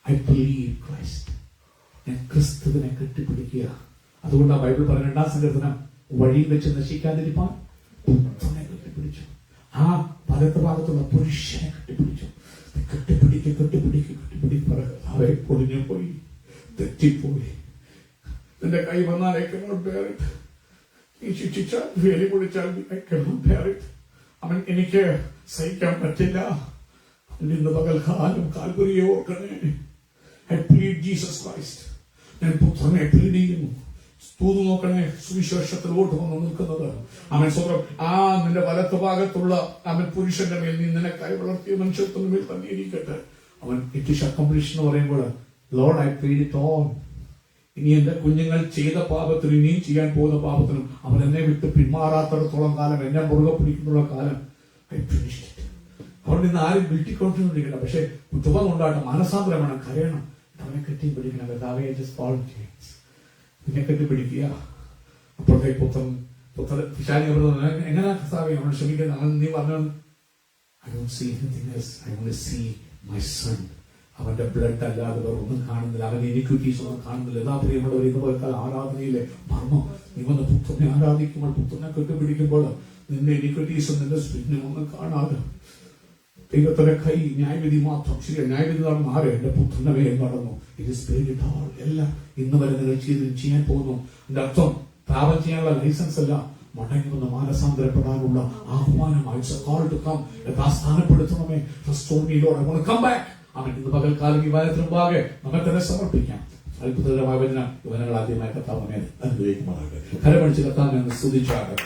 I believe Christ. ഞാൻ ക്രിസ്തുവിനെ കെട്ടിപ്പിടിക്കുക. അതുകൊണ്ട് ആ ബൈബിൾ പറഞ്ഞ 2-ാം സങ്കീർത്തനം വഴിയിൽ വെച്ച് നശിക്കാതിരിപ്പാൻ പുത്രനെ കെട്ടിപ്പിടിച്ചു. ആ വലത്ത് ഭാഗത്തുള്ള പുരുഷനെ കെട്ടിപ്പിടിച്ചു. കെട്ടിപ്പിടിക്ക് അവരെ പൊളിഞ്ഞു പോയി, തെറ്റിപ്പോയി. നിന്റെ കൈ വന്നാൽ I cannot bear it. നീ ശിക്ഷിച്ചാൽ വേലി പൊളിച്ചാൽ I cannot bear it. അവൻ എനിക്ക് സഹിക്കാൻ പറ്റില്ല. ഇന്ന് പകൽക്കാലം കാൽവരിയെ ഓർക്കണേ. I plead Jesus Christ. ഞാൻ പുത്രനെ പ്ലീഡ് ചെയ്യുന്നു. തൂതു നോക്കണേ, സുവിശേഷത്തിലോട്ട് വന്ന് നിൽക്കുന്നത് അവൻ സ്വന്തം ആ നിന്റെ വലത്ത് ഭാഗത്തുള്ള അവൻ പുരുഷന്റെ മേൽ നീ നിനക്കായി വളർത്തിയ മനുഷ്യത്വ മേൽ തന്നെ ഇരിക്കട്ടെ. അവൻ ഇറ്റ് ഈസ് അക്കംപ്ലിഷ്ഡ് എന്ന് പറയുമ്പോൾ Lord I paid it all. ഇനി എന്റെ കുഞ്ഞുങ്ങൾ ചെയ്ത പാപത്തിനും ഇനിയും ചെയ്യാൻ പോകുന്ന പാപത്തിനും അവൻ എന്നെ വിട്ട് പിന്മാറാത്തിടത്തോളം കാലം, എന്നെ മുറുകെ പിടിക്കുന്നുള്ള കാലം ഐ ഫിനിഷ്ഡ് ഇറ്റ്. അവിടെ നിന്ന് ആരും വിട്ടിക്കൊണ്ടിരിക്കണ്ട. പക്ഷെ കുറ്റം കൊണ്ടാട്ടം, മാനസാന്തരം വേണം, കരയണം. അവനെ കെട്ടിപ്പിടിക്കണം. കർത്താവേ ജസ്റ്റ് ഫോൾ ചെയ്സ്, നിന്നെ കെട്ടിപ്പിടിക്കുക. അപ്പോഴത്തേക്ക് പുത്രൻ പിശാചി എങ്ങനെ കർത്താവേ അവനെ ക്ഷമിക്കുന്നത്? അവൻ നീ പറഞ്ഞു I don't see anything else. I only see my son. അവന്റെ ബ്ലഡ് അല്ലാതെ വേറെ ഒന്നും കാണുന്നില്ല. അവന്റെ ഇനിക്വിറ്റീസ് ഒന്നും കാണുന്നില്ല. യഥാ പ്രിയമുള്ളവർ ഇന്ന് പോലത്തെ ആരാധനയിലെ മർമ്മം, നീ വന്ന് പുത്രനെ ആരാധിക്കുമ്പോൾ, പുത്രനെ കെട്ടിപ്പിടിക്കുമ്പോൾ നിന്റെ ഇനിക്വിറ്റീസും നിന്റെ സ്പിന്നും ഒന്നും കാണാതെ ദൈവത്തിന്റെ കൈ ന്യായവിധി മാത്രം. ശരി, ന്യായവിധി നടന്നു ആരെ? എന്റെ പുത്രന്റെ മേൽ നടന്നു. ഇത് സ്പിരിറ്റ് എല്ലാം ഇന്ന് വരെ നിങ്ങൾ ചെയ്യാൻ പോകുന്നു. എന്റെ അർത്ഥം പാപം ചെയ്യാനുള്ള ലൈസൻസ് അല്ല, മടങ്ങി വന്ന് മാനസാന്തരപ്പെടാനുള്ള ആഹ്വാനമായി സ്ഥാനപ്പെടുത്തണമേ. അവൻ ഇന്ന് പകൽക്കാലം ഈ വചനത്തിന് മുമ്പാകെ നമ്മൾ തന്നെ സമർപ്പിക്കാം. അത്ഭുതകരമായ വചനം ഇവനങ്ങൾ ആദ്യമായി കർത്താവിനെ അനുഗ്രഹിക്കുമാറാകട്ടെ. കരമടിച്ച് കർത്താവിനെ സ്തുതിച്ചാകട്ടെ.